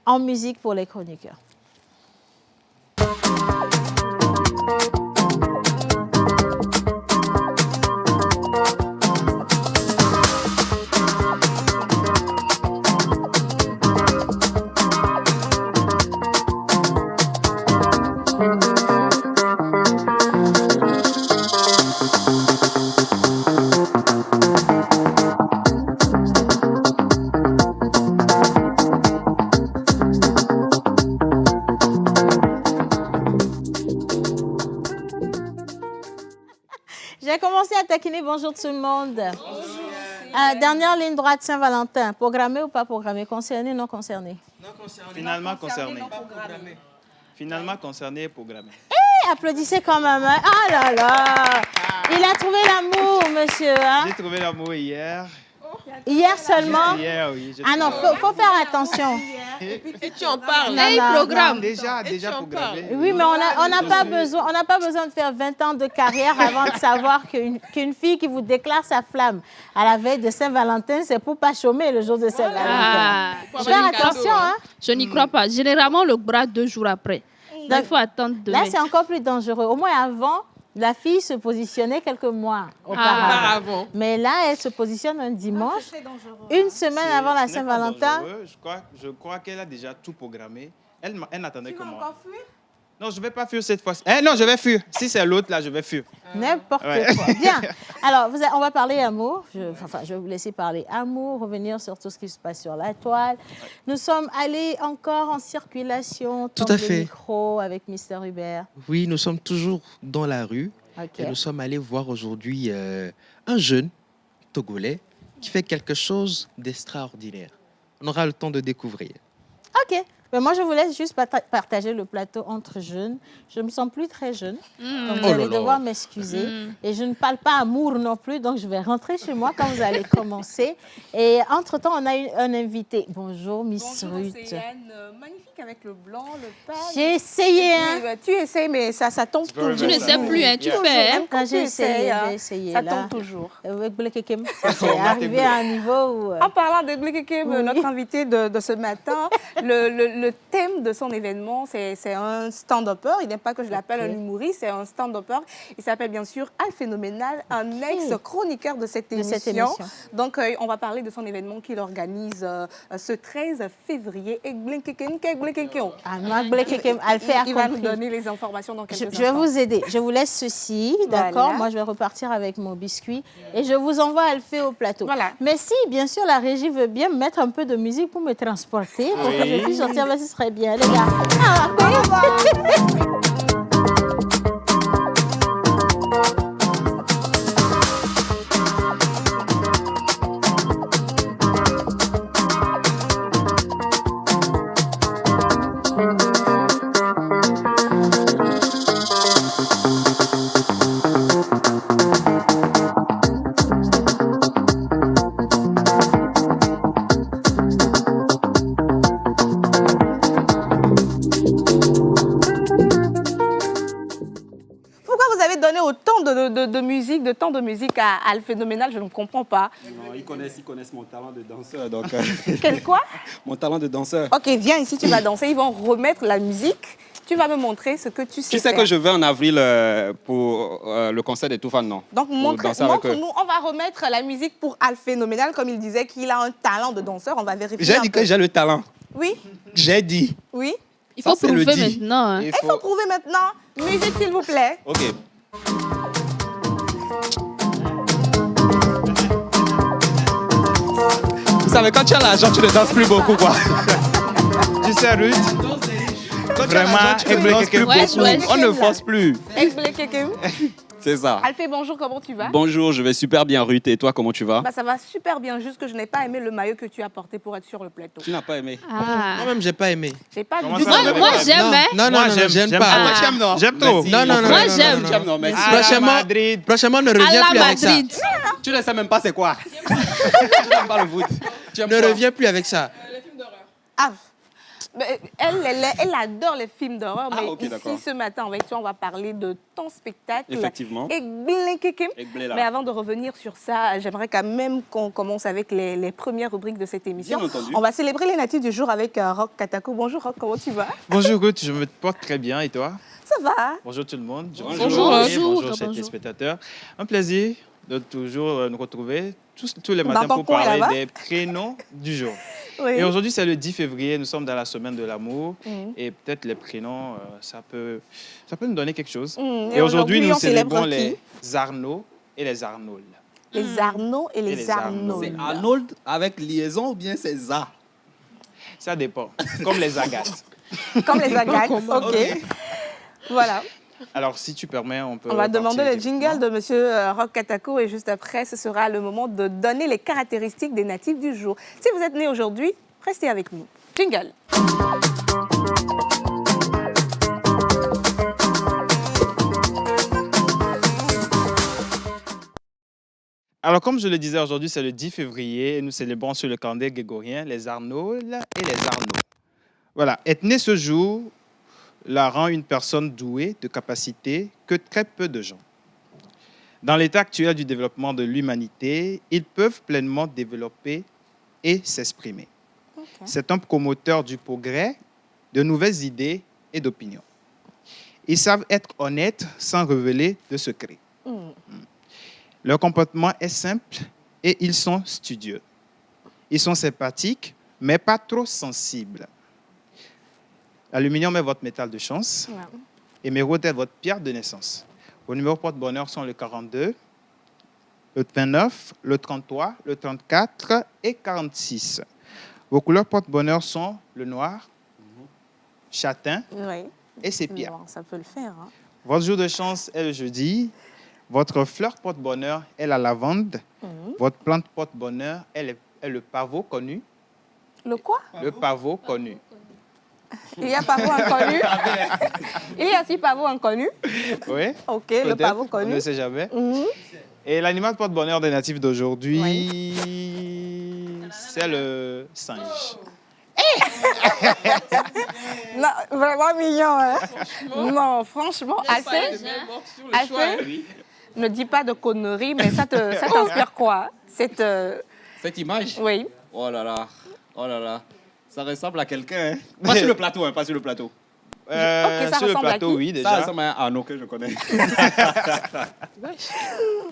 en musique pour les chroniqueurs. J'ai commencé à taquiner. Bonjour tout le monde. Bonjour. Dernière ligne droite, Saint-Valentin. Programmé ou pas programmé? Concerné, non concerné?
Non concerné. Finalement concerné. Finalement concerné et programmé.
Applaudissez quand même. Hein? Ah là là. Il a trouvé l'amour, monsieur. Hein?
J'ai trouvé l'amour hier.
Hier seulement?
Hier, oui.
Ah non, faut faire attention.
Et tu en parles.
Non, non,
programme. Déjà programmé.
Oui, mais on n'a pas besoin de faire 20 ans de carrière avant de savoir qu'une fille qui vous déclare sa flamme à la veille de Saint-Valentin, c'est pour pas chômer le jour de Saint-Valentin. Faire attention, hein?
Je n'y crois pas. Généralement, le bras 2 jours après. Donc, il faut attendre demain.
Là, c'est encore plus dangereux. Au moins, avant, la fille se positionnait quelques mois auparavant. Mais là, elle se positionne un dimanche, une semaine avant la Saint-Valentin.
Je crois qu'elle a déjà tout programmé. Elle n'attendait que moi.
Tu vas encore fuir?
Non, je ne vais pas fuir cette fois-ci. Non, je vais fuir. Si c'est l'autre, là, je vais fuir.
N'importe quoi. Bien. Alors, on va parler amour. Je vais vous laisser parler amour, revenir sur tout ce qui se passe sur la toile. Nous sommes allés encore en circulation.
Tout à fait.
Le micro avec Mr. Hubert.
Oui, nous sommes toujours dans la rue.
Okay.
Et nous sommes allés voir aujourd'hui un jeune Togolais qui fait quelque chose d'extraordinaire. On aura le temps de découvrir.
OK. Mais moi, je vous laisse juste partager le plateau entre jeunes. Je ne me sens plus très jeune. Donc, vous allez devoir m'excuser. Et je ne parle pas amour non plus. Donc, je vais rentrer chez moi quand vous allez commencer. Et entre-temps, on a un invité. Bonjour, Miss Ruth.
Bonjour, c'est Yann. Magnifique avec le blanc, le pâle.
J'ai essayé.
Hein. Tu essayes, mais ça tombe toujours.
Tu ne sais plus, hein, tu fais. Hein.
Quand j'ai essayé.
Ça tombe toujours.
C'est arrivé à un niveau où...
En parlant de Blekekem, notre invité de ce matin, le thème de son événement, c'est un stand-upper. Il n'aime pas que je l'appelle un humoriste, c'est un stand-upper. Il s'appelle bien sûr Al Phénoménal, un ex-chroniqueur de cette émission. Donc, on va parler de son événement qu'il organise ce 13 février. Il va nous donner les informations dans quelques instants.
Je vais vous aider. Je vous laisse ceci, d'accord? Voilà. Moi, je vais repartir avec mon biscuit et je vous envoie Alphée au plateau.
Voilà.
Mais si, bien sûr, la régie veut bien me mettre un peu de musique pour me transporter, pour que je puisse sortir, ce serait bien, les gars.
de musique, de temps de musique à le phénoménal, je ne comprends pas.
Non, ils connaissent mon talent de danseur. Donc,
Quel quoi?
Mon talent de danseur.
Ok, viens ici, tu vas danser. Ils vont remettre la musique. Tu vas me montrer ce que tu sais
Tu sais
faire.
que je vais en avril pour le concert des Toufan, non?
Donc,
Pour danser avec eux.
montre-nous. On va remettre la musique pour Al Phénoménal, comme il disait qu'il a un talent de danseur. On va vérifier.
J'ai
un
dit
peu.
que j'ai le talent.
Oui,
J'ai dit.
oui.
Il faut
Ça, c'est le
prouver
dit.
maintenant. Hein.
Il faut prouver maintenant. Musique, s'il vous plaît.
OK. Vous savez, quand tu as l'argent, tu ne danses plus beaucoup, quoi.
Tu sais, Ruth, vraiment,
on ne force plus.
Expliquez quelqu'un.
C'est ça.
Alphée, bonjour, comment tu vas?
Bonjour, je vais super bien, Ruth. Et toi, comment tu vas?
Bah, ça va super bien, juste que je n'ai pas aimé le maillot que tu as porté pour être sur le plateau.
Tu n'as pas aimé?
Ah.
Moi-même, j'ai pas aimé.
J'ai pas
Comment
du
ça,
tout.
vous avez
Moi,
pas
j'aime,
aimé?
hein.
Non,
Moi,
j'aime
j'aime
pas.
Toi, tu aimes, non?
J'aime trop.
Non, non, non.
Moi,
non,
j'aime.
non, non,
J'aime, non, merci.
À la
Prochainement,
Madrid.
prochainement, ne
À
reviens
la
plus avec ça.
Madrid.
Tu ne sais même pas c'est quoi. Tu n'aimes pas le foot. Tu aimes
Ne
quoi?
reviens plus avec ça.
Ah, mais elle adore les films d'horreur, mais
ok, d'accord.
ici, ce matin, avec toi, on va parler de ton spectacle.
Effectivement.
Egblé-Kéké.
Egblé, là.
Mais avant de revenir sur ça, j'aimerais quand même qu'on commence avec les premières rubriques de cette émission.
Bien entendu.
On va célébrer les natifs du jour avec Rock Katako. Bonjour Rock, comment tu vas?
Bonjour Ruth, je me porte très bien et toi?
Ça va.
Bonjour tout le monde.
Bonjour.
Bonjour chers
Bonjour.
téléspectateurs. Un plaisir de toujours nous retrouver tous les
Dans
matins
ton
pour
coin,
parler
là-bas.
des prénoms du jour.
Oui.
Et aujourd'hui, c'est le 10 février, nous sommes dans la semaine de l'amour.
Mhm.
Et peut-être les prénoms, ça peut nous donner quelque chose.
Mhm.
Et aujourd'hui, nous
on célèbre
célébrons
qui?
les Arnaud et les Arnolds.
Les Arnaud et les Arnaud.
C'est Arnold avec liaison ou bien c'est Ça?
Ça dépend, comme les agates.
Comme les agates, ok. Voilà.
Alors, si tu permets, on peut...
On va demander
partir
le jingle de Monsieur Rock Katako et juste après, ce sera le moment de donner les caractéristiques des natifs du jour. Si vous êtes né aujourd'hui, restez avec nous. Jingle.
Alors, comme je le disais, aujourd'hui, c'est le 10 février et nous célébrons sur le calendrier grégorien les Arnolds et les Arnaud. Voilà, être né ce jour la rend une personne douée de capacités que très peu de gens. Dans l'état actuel du développement de l'humanité, ils peuvent pleinement développer et s'exprimer.
Okay.
C'est un promoteur du progrès, de nouvelles idées et d'opinions. Ils savent être honnêtes sans révéler de secrets. Leur comportement est simple et ils sont studieux. Ils sont sympathiques, mais pas trop sensibles. L'aluminium est votre métal de chance.
Ouais.
Émeraude est votre pierre de naissance. Vos numéros porte-bonheur sont le 42, le 29, le 33, le 34 et 46. Vos couleurs porte-bonheur sont le noir, châtain
Oui.
et sépia.
Non, ça peut le faire. Hein.
Votre jour de chance est le jeudi. Votre fleur porte-bonheur est la lavande. Votre plante porte-bonheur est le pavot connu.
Le quoi?
Le pavot connu.
Il y a pavot inconnu. Il y a aussi pavot inconnu.
Oui.
Ok, le
peut-être,
pavot
on
connu.
ne sait jamais. Et l'animal porte-bonheur des natifs d'aujourd'hui, c'est le singe.
Non, vraiment mignon. Hein? Non, franchement, assez. Ne dis pas de conneries, mais ça t'inspire quoi? Cette
image?
Oui.
Oh là là, oh là là. Ça ressemble à quelqu'un, hein? Pas sur le plateau, hein, pas sur le plateau.
ça
sur le
ressemble à
plateau,
qui?
oui, déjà.
Ça ressemble à un Arnaud que je connais.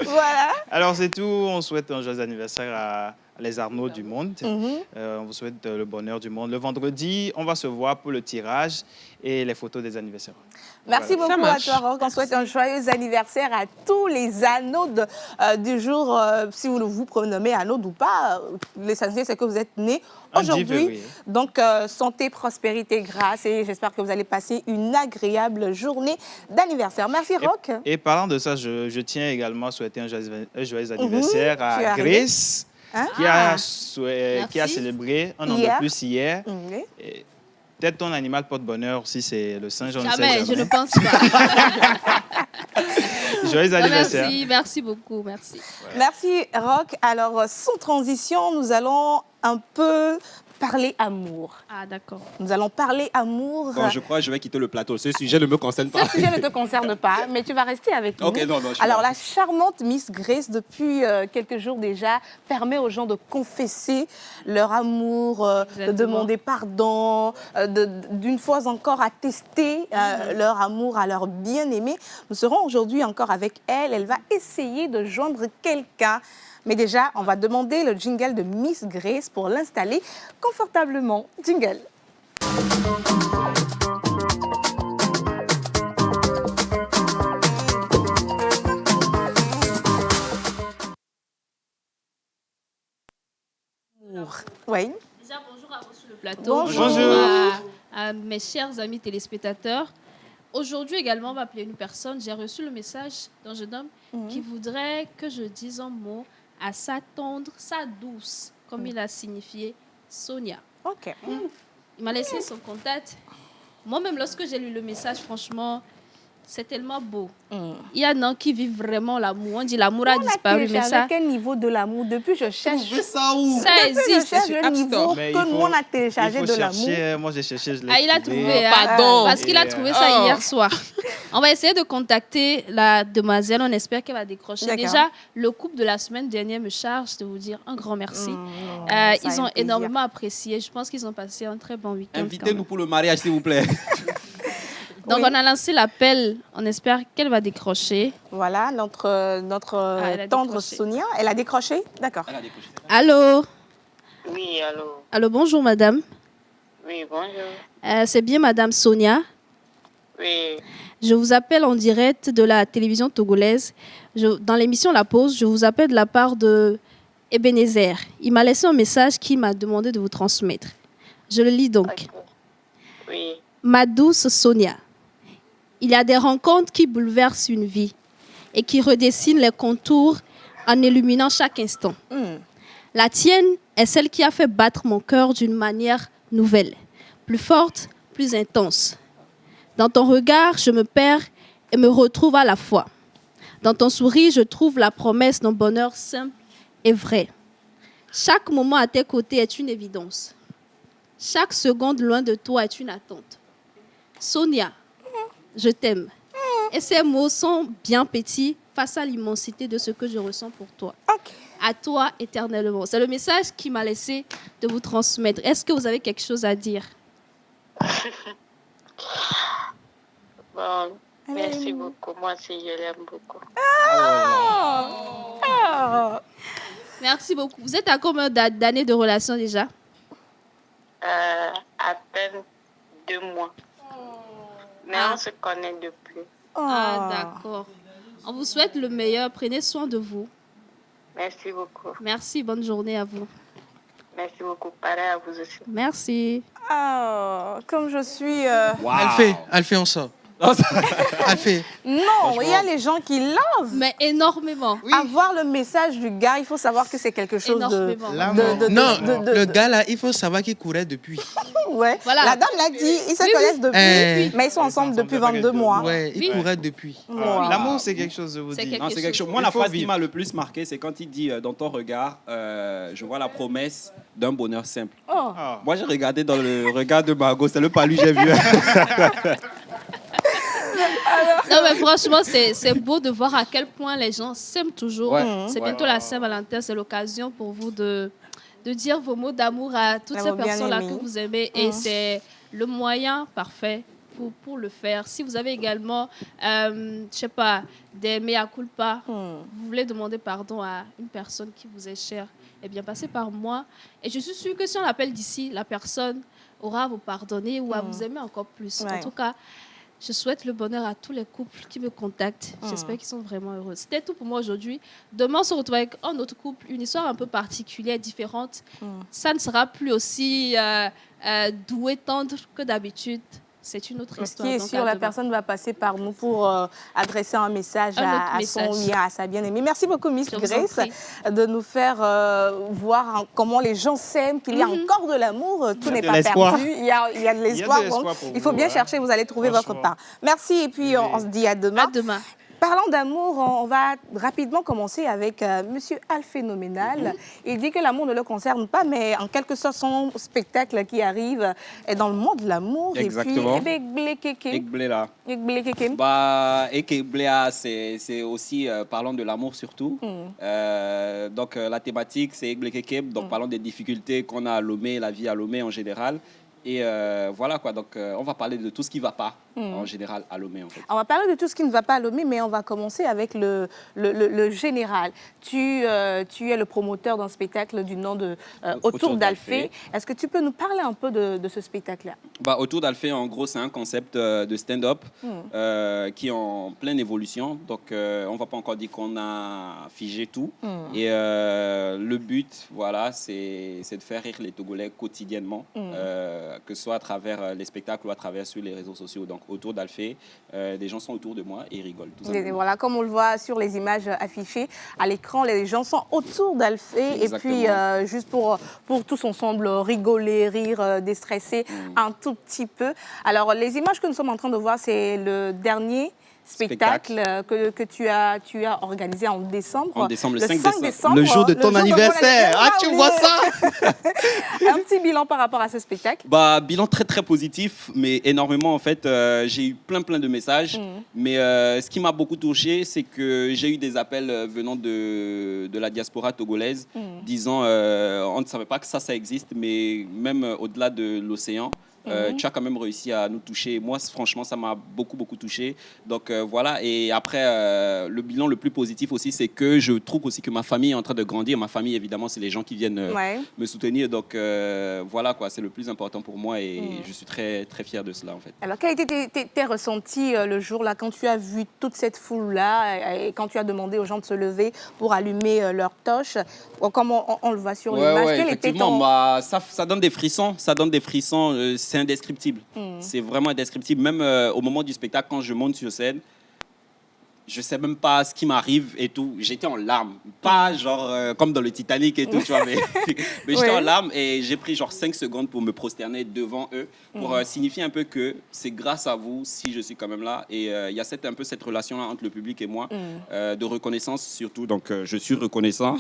Voilà.
Alors, c'est tout. On souhaite un joyeux anniversaire à les Arnaud du monde. On vous souhaite le bonheur du monde. Le vendredi, on va se voir pour le tirage et les photos des anniversaires.
Merci
Voilà.
beaucoup à toi, Rock. On souhaite un joyeux anniversaire à tous les anneaux du jour. Si vous vous prénommez Anneau ou pas, l'essentiel, c'est que vous êtes né aujourd'hui. Donc, santé, prospérité, grâce. Et j'espère que vous allez passer une agréable journée d'anniversaire. Merci, Rock.
Et parlant de ça, je tiens également à souhaiter un joyeux anniversaire à Grace, qui a célébré un an de plus hier. Et peut-être ton animal porte-bonheur aussi, c'est le singe.
Jamais, je ne pense pas.
Joyeux anniversaire.
Merci beaucoup, merci.
Merci, Rock. Alors, sans transition, nous allons un peu parler amour.
Ah, d'accord.
Nous allons parler amour.
Bon, je crois que je vais quitter le plateau. Ce sujet ne me concerne pas.
Ce sujet ne te concerne pas, mais tu vas rester avec nous.
Ok, non, je suis
Alors,
là.
la charmante Miss Grace, depuis quelques jours déjà, permet aux gens de confesser leur amour, de demander pardon, d'une fois encore attester leur amour à leur bien-aimé. Nous serons aujourd'hui encore avec elle. Elle va essayer de joindre quelqu'un. Mais déjà, on va demander le jingle de Miss Grace pour l'installer confortablement. Jingle. Oui.
Déjà, bonjour à vous sur le plateau.
Bonjour.
À mes chers amis téléspectateurs. Aujourd'hui également, on va appeler une personne. J'ai reçu le message d'un jeune homme qui voudrait que je dise un mot à sa tendre, sa douce, comme il a signifié Sonia.
Ok.
Il m'a laissé son contact. Moi-même, lorsque j'ai lu le message, franchement, c'est tellement beau. Il y en a qui vivent vraiment l'amour. On dit l'amour a disparu, mais ça...
À quel niveau de l'amour? Depuis, je cherche...
ça où?
Ça
Depuis,
existe.
je cherche le niveau
Mais
que nous, on a téléchargé de l'amour.
Moi, j'ai cherché, je l'ai
Ah, il a trouvé. Hein,
Pardon.
parce qu'il a trouvé ça hier soir. On va essayer de contacter la demoiselle. On espère qu'elle va décrocher.
D'accord.
Déjà, le couple de la semaine dernière me charge de vous dire un grand merci. Ils ont énormément apprécié. Je pense qu'ils ont passé un très bon week-end.
Invitez-nous pour le mariage, s'il vous plaît.
Donc, on a lancé l'appel. On espère qu'elle va décrocher.
Voilà, notre
elle a
tendre
décroché.
Sonia. Elle a décroché? D'accord.
Allô?
Oui, allô.
Allô, bonjour, madame.
Oui, bonjour.
C'est bien madame Sonia.
Oui.
Je vous appelle en direct de la télévision togolaise. Dans l'émission La Pause, je vous appelle de la part de Ebenezer. Il m'a laissé un message qu'il m'a demandé de vous transmettre. Je le lis donc.
Ok. Oui.
Ma douce Sonia, il y a des rencontres qui bouleversent une vie et qui redessinent les contours en illuminant chaque instant. La tienne est celle qui a fait battre mon cœur d'une manière nouvelle, plus forte, plus intense. Dans ton regard, je me perds et me retrouve à la fois. Dans ton sourire, je trouve la promesse d'un bonheur simple et vrai. Chaque moment à tes côtés est une évidence. Chaque seconde loin de toi est une attente. Sonia, je t'aime. Et ces mots sont bien petits face à l'immensité de ce que je ressens pour toi. À toi éternellement. C'est le message qu'il m'a laissé de vous transmettre. Est-ce que vous avez quelque chose à dire?
Bon, merci beaucoup. Moi aussi, je l'aime beaucoup.
Merci beaucoup. Vous êtes à combien d'années de relation déjà?
À peine 2 mois. Mais on se connaît depuis.
Ah, d'accord. On vous souhaite le meilleur. Prenez soin de vous.
Merci beaucoup.
Merci. Bonne journée à vous.
Merci beaucoup. Pareil à vous aussi.
Merci.
Comme je suis...
Elle fait en ça. Elle fait.
Non, il y a les gens qui lovent.
Mais énormément.
Avoir le message du gars, il faut savoir que c'est quelque chose de...
Non, le gars là, il faut savoir qu'il courait depuis.
Ouais.
Voilà.
La dame l'a dit, ils se connaissent depuis, mais ils sont ensemble depuis 22 mois.
Ouais, il courait depuis.
L'amour, c'est quelque chose, je vous dis.
Non, c'est quelque chose. Moi, la phrase qui m'a le plus marqué, c'est quand il dit dans ton regard, je vois la promesse d'un bonheur simple. Moi, j'ai regardé dans le regard de Margot, c'est le pas lui, j'ai vu.
Non, mais franchement, c'est beau de voir à quel point les gens s'aiment toujours.
Ouais.
C'est bientôt la Saint-Valentin, c'est l'occasion pour vous de dire vos mots d'amour à toutes ces
vos
personnes-là que
bien-aimés.
vous aimez. Et c'est le moyen parfait pour le faire. Si vous avez également, je sais pas, des mea culpa, vous voulez demander pardon à une personne qui vous est chère, eh bien, passez par moi. Et je suis sûre que si on l'appelle d'ici, la personne aura à vous pardonner ou à vous aimer encore plus.
Ouais.
En tout cas, je souhaite le bonheur à tous les couples qui me contactent. J'espère qu'ils sont vraiment heureux. C'était tout pour moi aujourd'hui. Demain, on se retrouve avec un autre couple, une histoire un peu particulière, différente. Ça ne sera plus aussi doué, tendre que d'habitude. C'est une autre
Ce
histoire.
qui est
Donc,
sûr,
à
la
demain.
personne va passer par nous pour adresser un message à sa bien-aimée. Merci beaucoup, Miss
Je vous en
Grace,
prie.
de nous faire voir comment les gens s'aiment, qu'il y a encore de l'amour, tout n'est
de
pas
l'espoir.
perdu. Il y a de l'espoir.
l'espoir
donc
pour
il faut
vous,
bien
hein.
chercher, vous allez trouver votre
Franchement.
part. Merci et puis on se dit à demain.
À demain.
Parlant d'amour, on va rapidement commencer avec Monsieur Alphénoménal. Il dit que l'amour ne le concerne pas, mais en quelque sorte, son spectacle qui arrive est dans le monde de l'amour.
Exactement.
Et puis,
Ekblela. Bah, Ekblela, c'est aussi, parlant de l'amour surtout. Donc, la thématique, c'est Ekblekekeb, donc parlons des difficultés qu'on a à Lomé, la vie à Lomé en général. Et voilà quoi, donc on va parler de tout ce qui ne va pas en général à Lomé en fait.
On va parler de tout ce qui ne va pas à Lomé, mais on va commencer avec le général. Tu es le promoteur d'un spectacle du nom de Autour d'Alphée. Est-ce que tu peux nous parler un peu de ce spectacle-là?
Bah, Autour d'Alphée, en gros, c'est un concept de stand-up qui est en pleine évolution. Donc, on ne va pas encore dire qu'on a figé tout. Et le but, voilà, c'est de faire rire les Togolais quotidiennement, que ce soit à travers les spectacles ou à travers sur les réseaux sociaux. Donc, Autour d'Alphée, des gens sont autour de moi et ils rigolent. Tout simplement.
Voilà, comme on le voit sur les images affichées à l'écran, les gens sont autour d'Alphée. Et puis, juste pour tous ensemble rigoler, rire, déstresser un tout petit peu. Alors, les images que nous sommes en train de voir, c'est le dernier spectacle que tu as organisé en décembre.
En décembre, le 5 décembre. Le jour de ton anniversaire. Ah, tu vois ça?
Un petit bilan par rapport à ce spectacle.
Bah, bilan très, très positif, mais énormément, en fait. J'ai eu plein de messages. Mais ce qui m'a beaucoup touché, c'est que j'ai eu des appels venant de la diaspora togolaise, disant on ne savait pas que ça existe, mais même au-delà de l'océan. Tu as quand même réussi à nous toucher. Moi, franchement, ça m'a beaucoup touché. Donc, voilà. Et après, le bilan le plus positif aussi, c'est que je trouve aussi que ma famille est en train de grandir. Ma famille, évidemment, c'est les gens qui viennent me soutenir. Donc, voilà, quoi. C'est le plus important pour moi et je suis très, très fier de cela, en fait.
Alors, quels étaient tes ressentis le jour-là, quand tu as vu toute cette foule-là et quand tu as demandé aux gens de se lever pour allumer leur torche, comme on le voit sur l'image?
Quel effectivement, était ton... ça donne des frissons. Ça donne des frissons. C'est indescriptible. C'est vraiment indescriptible. Même au moment du spectacle, quand je monte sur scène, je sais même pas ce qui m'arrive et tout. J'étais en larmes. Pas genre comme dans le Titanic et tout, tu vois, mais j'étais en larmes et j'ai pris genre 5 secondes pour me prosterner devant eux pour signifier un peu que c'est grâce à vous si je suis quand même là. Et il y a un peu cette relation-là entre le public et moi, de reconnaissance surtout. Donc, je suis reconnaissant.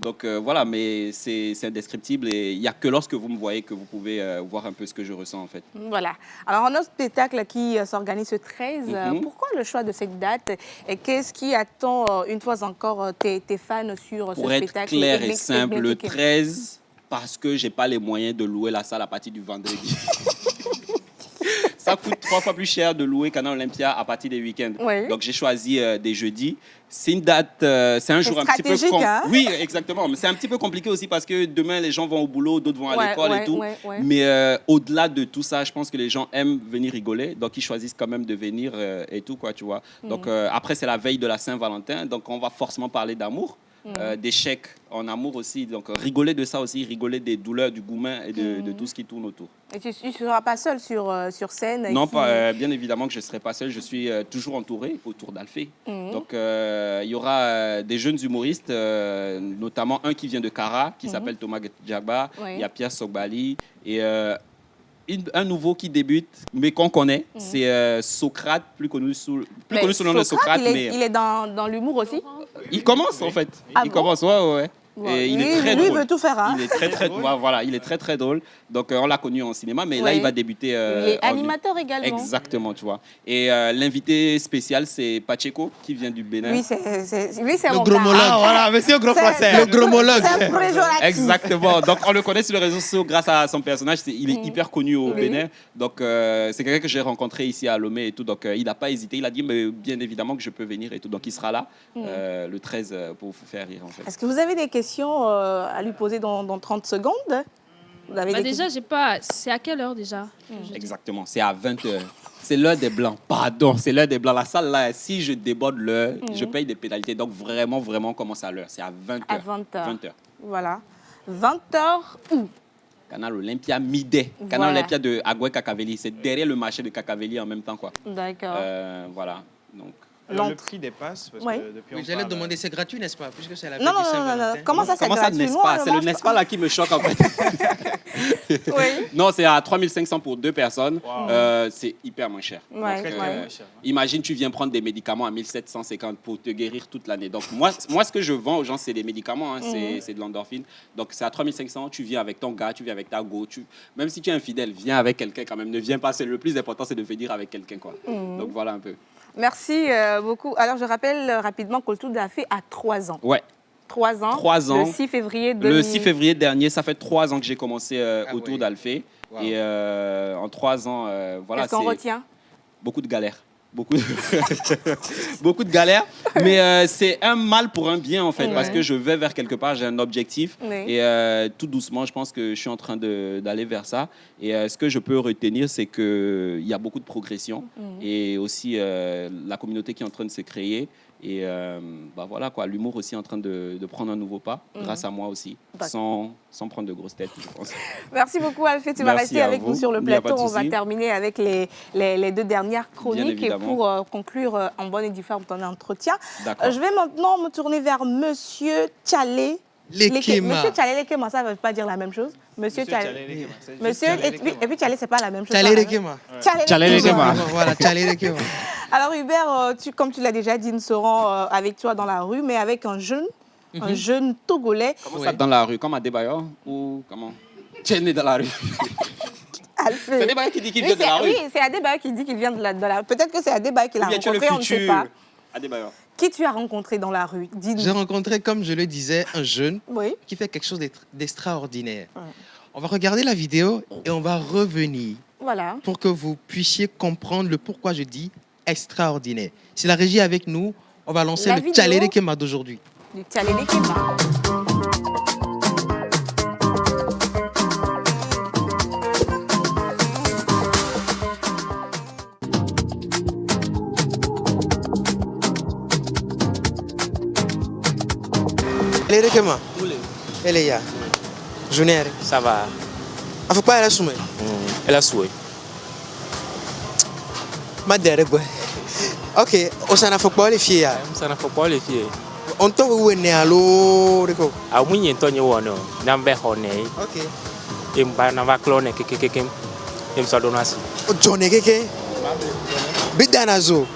Donc, voilà, mais c'est indescriptible et il n'y a que lorsque vous me voyez que vous pouvez voir un peu ce que je ressens, en fait.
Voilà. Alors, on a un spectacle qui s'organise le 13. Pourquoi le choix de cette date? Et qu'est-ce qui attend une fois encore tes fans sur ce spectacle?
Pour être clair et simple, le 13, parce que je n'ai pas les moyens de louer la salle à partir du vendredi. Ça coûte 3 fois plus cher de louer Canal Olympia à partir des week-ends. Donc, j'ai choisi des jeudis. C'est une date, c'est un jour un petit peu... Oui, exactement. Mais c'est un petit peu compliqué aussi parce que demain, les gens vont au boulot, d'autres vont à l'école et tout. Mais au-delà de tout ça, je pense que les gens aiment venir rigoler. Donc, ils choisissent quand même de venir et tout, quoi, tu vois. Donc, après, c'est la veille de la Saint-Valentin. Donc, on va forcément parler d'amour. D'échecs en amour aussi. Donc, rigoler de ça aussi, rigoler des douleurs du gourmand et de tout ce qui tourne autour.
Et tu ne seras pas seul sur scène?
Non, bien évidemment que je ne serai pas seul. Je suis toujours entouré autour d'Alphée. Donc, il y aura des jeunes humoristes, notamment un qui vient de Kara, qui s'appelle Thomas Djagba. Il y a Pierre Sogbali. Et un nouveau qui débute, mais qu'on connaît, c'est Socrate, plus connu sous le nom de Socrate.
Il est dans l'humour aussi?
Il commence, en fait. Il commence, ouais. Et il est très drôle.
Lui, il veut tout faire, hein?
Il est très voilà, il est très drôle. Donc, on l'a connu en cinéma, mais là, il va débuter...
il est animateur également.
Exactement, tu vois. Et l'invité spécial, c'est Pacheco, qui vient du Bénin.
Oui, c'est
le gromologue. Ah, voilà, monsieur gros français. Le gromologue.
C'est un péjoratif.
Exactement. Donc, on le connaît sur les réseaux sociaux grâce à son personnage. Il est hyper connu au Bénin. Donc, c'est quelqu'un que j'ai rencontré ici à Lomé et tout. Donc, il n'a pas hésité. Il a dit, mais bien évidemment que je peux venir et tout. Donc, il sera là le 13 pour vous faire rire, en fait.
Est-ce que vous avez des questions à lui poser dans 30 secondes?
Déjà, j'ai pas... C'est à quelle heure déjà?
Exactement, c'est à 20h. C'est l'heure des Blancs, pardon, c'est l'heure des Blancs. La salle, là, si je déborde l'heure, je paye des pénalités. Donc, vraiment, on commence à l'heure. C'est à 20h.
À 20h. Voilà. 20h où?
Canal Olympia Midé. Canal Olympia de Agoué Kakaveli. C'est derrière le marché de Kakaveli en même temps, quoi.
D'accord.
Voilà. Donc,
Alors, le prix dépasse parce que depuis on
j'allais
parle...
demander, c'est gratuit, n'est-ce pas? Puisque c'est la
Non,
fête du
non, non, non,
Saint-Valentin.
comment ça, c'est gratuit?
n'est-ce
Nous,
pas?
on
C'est
ne
le
mange
n'est-ce pas là qui me choque en fait. Non, c'est à 3500 pour 2 personnes. C'est hyper moins cher.
Ouais,
Donc,
ouais.
imagine, tu viens prendre des médicaments à 1750 pour te guérir toute l'année. Donc, moi, ce que je vends aux gens, c'est des médicaments, hein, c'est de l'endorphine. Donc, c'est à 3500, tu viens avec ton gars, tu viens avec ta go. Même si tu es infidèle, viens avec quelqu'un quand même. Ne viens pas, c'est le plus important, c'est de venir avec quelqu'un, quoi. Donc, voilà un peu.
Merci beaucoup. Alors, je rappelle rapidement que le Tour d'Afrique a 3 ans.
Ouais.
3 ans.
3 ans.
Le 6 février
Le 6 février dernier, ça fait 3 ans que j'ai commencé au Tour d'Alphée. Wow. Et en 3 ans, voilà.
Qu'est-ce qu'on retient?
Beaucoup de galères. Beaucoup de galères. Mais c'est un mal pour un bien, en fait, parce que je vais vers quelque part, j'ai un objectif. Et tout doucement, je pense que je suis en train d'aller vers ça. Et ce que je peux retenir, c'est qu'il y a beaucoup de progression. Et aussi la communauté qui est en train de se créer. Et voilà quoi, l'humour aussi en train de prendre un nouveau pas, grâce à moi aussi, sans prendre de grosses têtes, je pense.
Merci beaucoup Alphée, tu vas rester avec nous sur le plateau. On va terminer avec les 2 dernières chroniques et pour conclure en bonne et due forme ton entretien. Je vais maintenant me tourner vers Monsieur Tchalé Lekema. Monsieur Tchalé Lekema, ça ne veut pas dire la même chose. Monsieur Tchalé Lekema. Monsieur, et puis Tchalé, ce n'est pas la même chose.
Tchalé Lekema.
Tchalé Lekema.
Voilà, Tchalé Lekema.
Alors Hubert, comme tu l'as déjà dit, nous serons avec toi dans la rue, mais avec un jeune Togolais.
Comment ça, dans la rue? Comme à Adebayor? Ou comment? Tu es né dans la rue? C'est Adebayor qui dit qu'il vient de la rue?
Oui, c'est Adebayor qui dit qu'il vient de la rue. Peut-être que c'est Adebayor qui l'a rencontré, on ne sait pas.
Adebayor.
Qui tu as rencontré dans la rue? Dis-nous.
J'ai rencontré, comme je le disais, un jeune qui fait quelque chose d'extraordinaire. On va regarder la vidéo et on va revenir pour que vous puissiez comprendre le pourquoi je dis extraordinaire. Si la régie est avec nous, on va lancer le Tchalé Lekema d'aujourd'hui.
Le Tchalé Lekema.
Tchalé Lekema. Elle est là. Journée.
Ça va.
Il faut pas elle a soumé.
Elle a souhait.
Madère quoi. Ok, on s'en faut pas les filles.
On s'en faut pas les filles.
On t'en où est né allo Rico.
Ah oui, il t'en y a non. N'ambe honné.
Ok.
Et m'ba n'ava clone keke. Il me soit donné ainsi.
John keke. Bidanazo.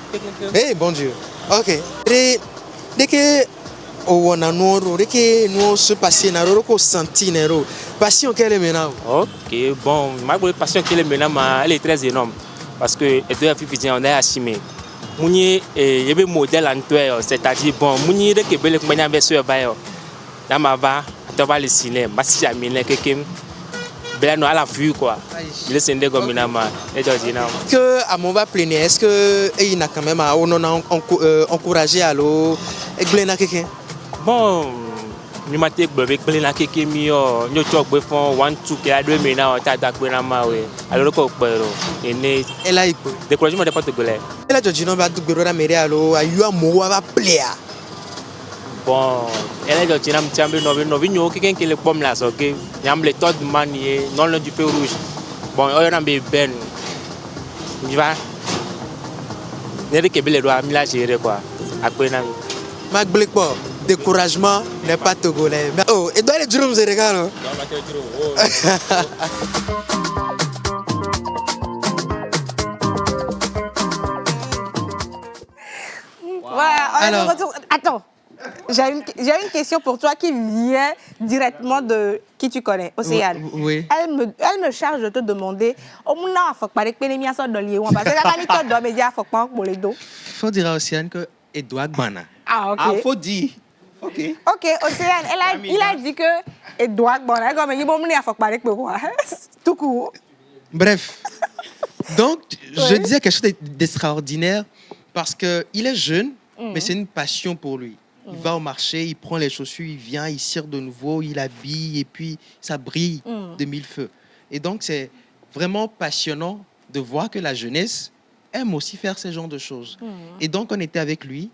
Eh bon Dieu. Ok. Dès que on a nous dès que nous se passer na roko senti nero. Passion qu'elle est maintenant.
Ok, bon, ma passion qu'elle est maintenant, elle est très énorme parce que elle doit faire on est assumé. Mouni il y a des modèles en toi, c'est-à-dire bon, mouni de que belle comme une version bayo. Dans ma va, tu vas le cinéma, parce que j'ai quelqu'un belle à la vue quoi. Il est scindé comme une amie. Et donc
que à mon va planer, est-ce que il n'a quand même on a encouragé à l'eau et gléna quelqu'un.
Bon, nous m'attendons avec gléna quelqu'un mio, nous tu as fait 1 2 qui a 2 maintenant, tu as d'accord na mawe. Alors quoi pero, et
elle a
découragement de pas te gueuler.
Elle a dit non, va te gueuler à mairie alors, à eu un mot va plaire.
Bon, elle a dit non, non, quelqu'un qui le pomme là, ok. Il y a le taux de manier, non le du feu rouge. Bon, il y a un ben. Tu vois? Il y a des kebele doit me la gérer quoi. Après na.
Mac Blackboard, découragement n'est pas togolais. Oh, et dans les drums c'est régal. Non,
alors, attends, j'ai une question pour toi qui vient directement de qui tu connais, Océane.
Oui.
Elle me charge de te demander,
faut dire à Océane que Edouard Bana.
Ah, ok.
Ah, faut dire. Ok.
Ok, Océane, il a dit que Edouard Bana, comme il m'a tout court.
Bref. Donc, je disais quelque chose d'extraordinaire parce qu'il est jeune, mais c'est une passion pour lui. Il va au marché, il prend les chaussures, il vient, il cire de nouveau, il habille et puis ça brille de mille feux. Et donc, c'est vraiment passionnant de voir que la jeunesse aime aussi faire ce genre de choses. Et donc, on était avec lui,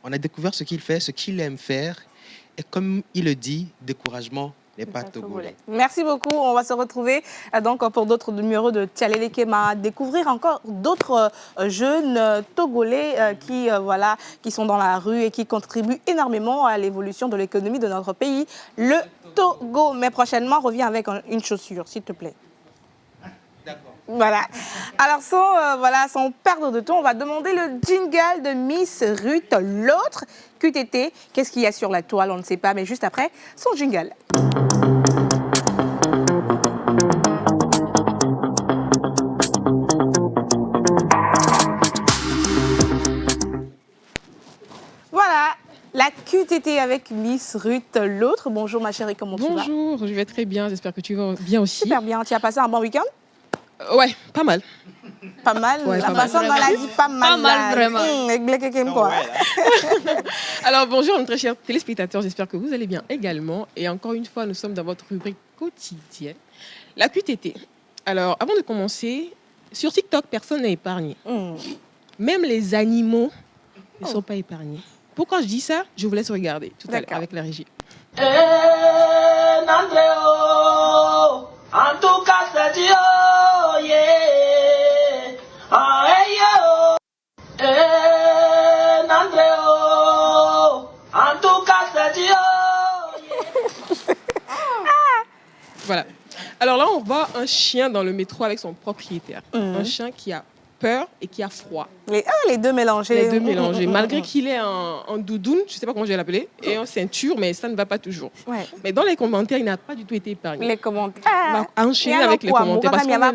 on a découvert ce qu'il fait, ce qu'il aime faire. Et comme il le dit, découragement n'est pas togolais.
Merci beaucoup. On va se retrouver donc pour d'autres numéros de Tchalele Kema, découvrir encore d'autres jeunes togolais qui sont dans la rue et qui contribuent énormément à l'évolution de l'économie de notre pays, le Togo. Mais prochainement, reviens avec une chaussure, s'il te plaît. Voilà. Alors, sans perdre de temps, on va demander le jingle de Miss Ruth, l'autre QTT. Qu'est-ce qu'il y a sur la toile? On ne sait pas, mais juste après, son jingle. Voilà. La QTT avec Miss Ruth, l'autre. Bonjour ma chérie, comment tu vas?
Bonjour, je vais très bien, j'espère que tu vas bien aussi.
Super bien, tu as passé un bon week-end?
Ouais, pas mal.
Pas mal?
Ouais,
la façon dont elle a dit pas mal.
Pas mal, vraiment.
Quoi.
Alors bonjour mes très chers téléspectateurs, j'espère que vous allez bien également. Et encore une fois, nous sommes dans votre rubrique quotidienne, la QTT. Alors avant de commencer, sur TikTok, personne n'est épargné. Même les animaux ne sont pas épargnés. Pourquoi je dis ça? Je vous laisse regarder tout à l'heure avec la régie.
En tout cas, c'est Dieu, yeah. Ah, hey, yo. En tout cas, c'est Dieu,
Voilà. Alors là, on voit un chien dans le métro avec son propriétaire. Un chien qui a peur et qui a froid.
Les deux mélangés.
Les deux mélangés. Malgré qu'il est en doudoune, je ne sais pas comment je vais l'appeler, et en ceinture, mais ça ne va pas toujours.
Ouais.
Mais dans les commentaires, il n'a pas du tout été épargné.
Les commentaires.
On va enchaîner avec les commentaires. Parce qu'on est là.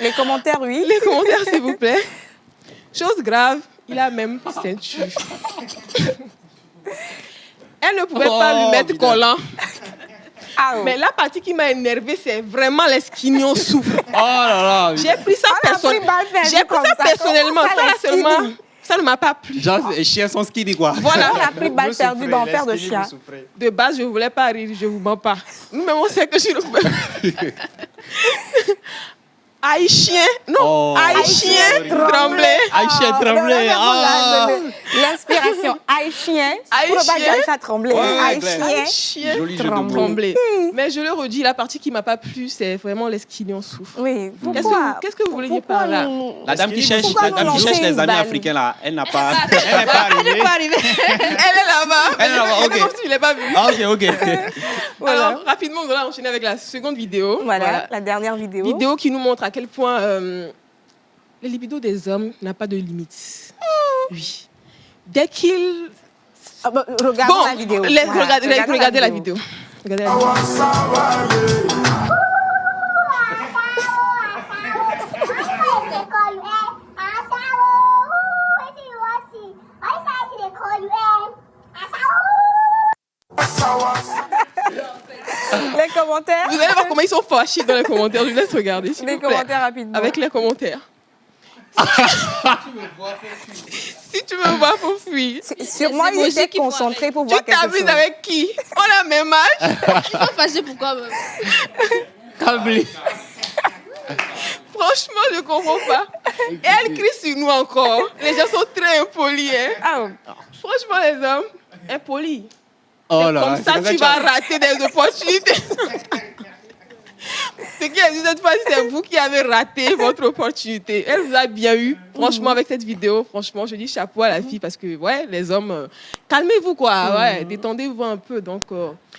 Les commentaires, oui.
Les commentaires, s'il vous plaît. Chose grave, il a même ceinture. Elle ne pouvait pas lui mettre collant. Mais la partie qui m'a énervée, c'est vraiment l'esquignon souffle.
Oh là là.
J'ai pris ça personnellement. Ça ne m'a pas plu.
Genre, les chiens sont skinny, quoi.
Voilà.
On a pris balle perdue d'enfer de chien.
De base, je ne voulais pas rire, je ne vous mens pas. Nous-mêmes, on sait que je le fais. Haïtien, non, Haïtien tremblé.
Haïtien tremblé.
L'inspiration, Haïtien, Haïtien tremblé.
Haïtien tremblé. Mais je le redis, la partie qui ne m'a pas plu, c'est vraiment l'esquignon souffle.
Oui,
qu'est-ce que vous voulez dire par là?
La dame qui cherche les amis africains, là, elle n'est pas arrivée.
Elle est là-bas.
Elle est là-bas, ok.
Comme si tu ne l'as pas vue.
Ah, ok.
Alors, rapidement, on va enchaîner avec la seconde vidéo.
Voilà, la dernière vidéo.
Vidéo qui nous montre à quel point le libido des hommes n'a pas de limite. Oui. Dès qu'ils...
Regardons la vidéo.
Regardez la vidéo. Regardez la vidéo.
Les commentaires.
Vous allez voir comment ils sont fâchés dans les commentaires. Je vous laisse regarder.
Les commentaires rapidement.
Avec les commentaires. Si tu me vois, faut fuir.
Sur moi, il était concentré pour voir quelque chose.
Tu t'amuses avec qui? On a le même âge.
Ils sont fâchés pourquoi même?
Calme-les.
Franchement, je ne comprends pas. Et elle crie sur nous encore. Les gens sont très impolis. Hein? Franchement, les hommes, impolis.
Oh là,
comme ça, tu vas rater des opportunités. Ce qui est dit cette fois, c'est vous qui avez raté votre opportunité. Elle vous a bien eu. Franchement, avec cette vidéo, franchement, je dis chapeau à la fille parce que, ouais, les hommes, calmez-vous, quoi. Ouais, détendez-vous un peu. Donc,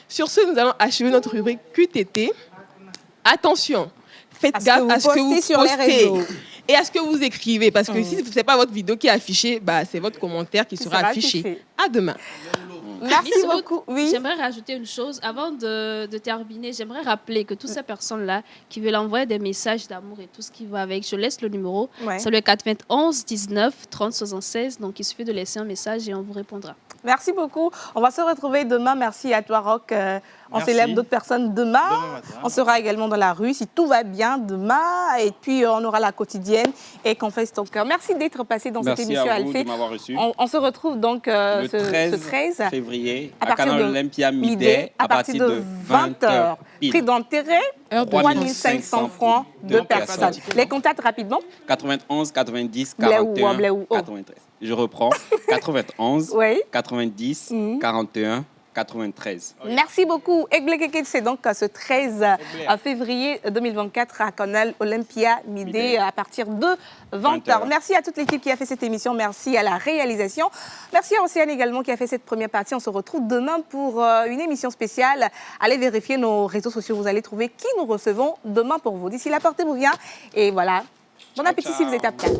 sur ce, nous allons achever notre rubrique QTT. Attention, faites gaffe à ce que vous postez et à ce que vous écrivez. Parce que si ce n'est pas votre vidéo qui est affichée, bah, c'est votre commentaire qui sera affiché. À demain.
Merci beaucoup. Oui.
J'aimerais rajouter une chose. Avant de terminer, j'aimerais rappeler que toutes ces personnes-là qui veulent envoyer des messages d'amour et tout ce qui va avec, je laisse le numéro. Ouais. C'est le 421 19 30 76. Donc, il suffit de laisser un message et on vous répondra.
Merci beaucoup. On va se retrouver demain. Merci à toi, Rock. On célèbre d'autres personnes demain. On sera également dans la rue, si tout va bien, demain. Et puis, on aura la quotidienne et Confesse ton cœur. Merci d'être passé dans cette émission, Alphée.
Merci à vous de m'avoir reçu.
On se retrouve donc
le 13 février à Canal Olympia Midi
à partir de 20h. Prix d'entrée, 3 500 francs de personnes. Les contacts rapidement.
91 90 41 93. Je reprends. 91 90 41 93.
Merci beaucoup. Eglekeke, c'est donc ce 13 février 2024 à Canal Olympia, midi à partir de 20h. Merci à toute l'équipe qui a fait cette émission. Merci à la réalisation. Merci à Océane également qui a fait cette première partie. On se retrouve demain pour une émission spéciale. Allez vérifier nos réseaux sociaux. Vous allez trouver qui nous recevons demain pour vous. D'ici là, portez-vous bien. Et voilà. Bon appétit si vous êtes à table.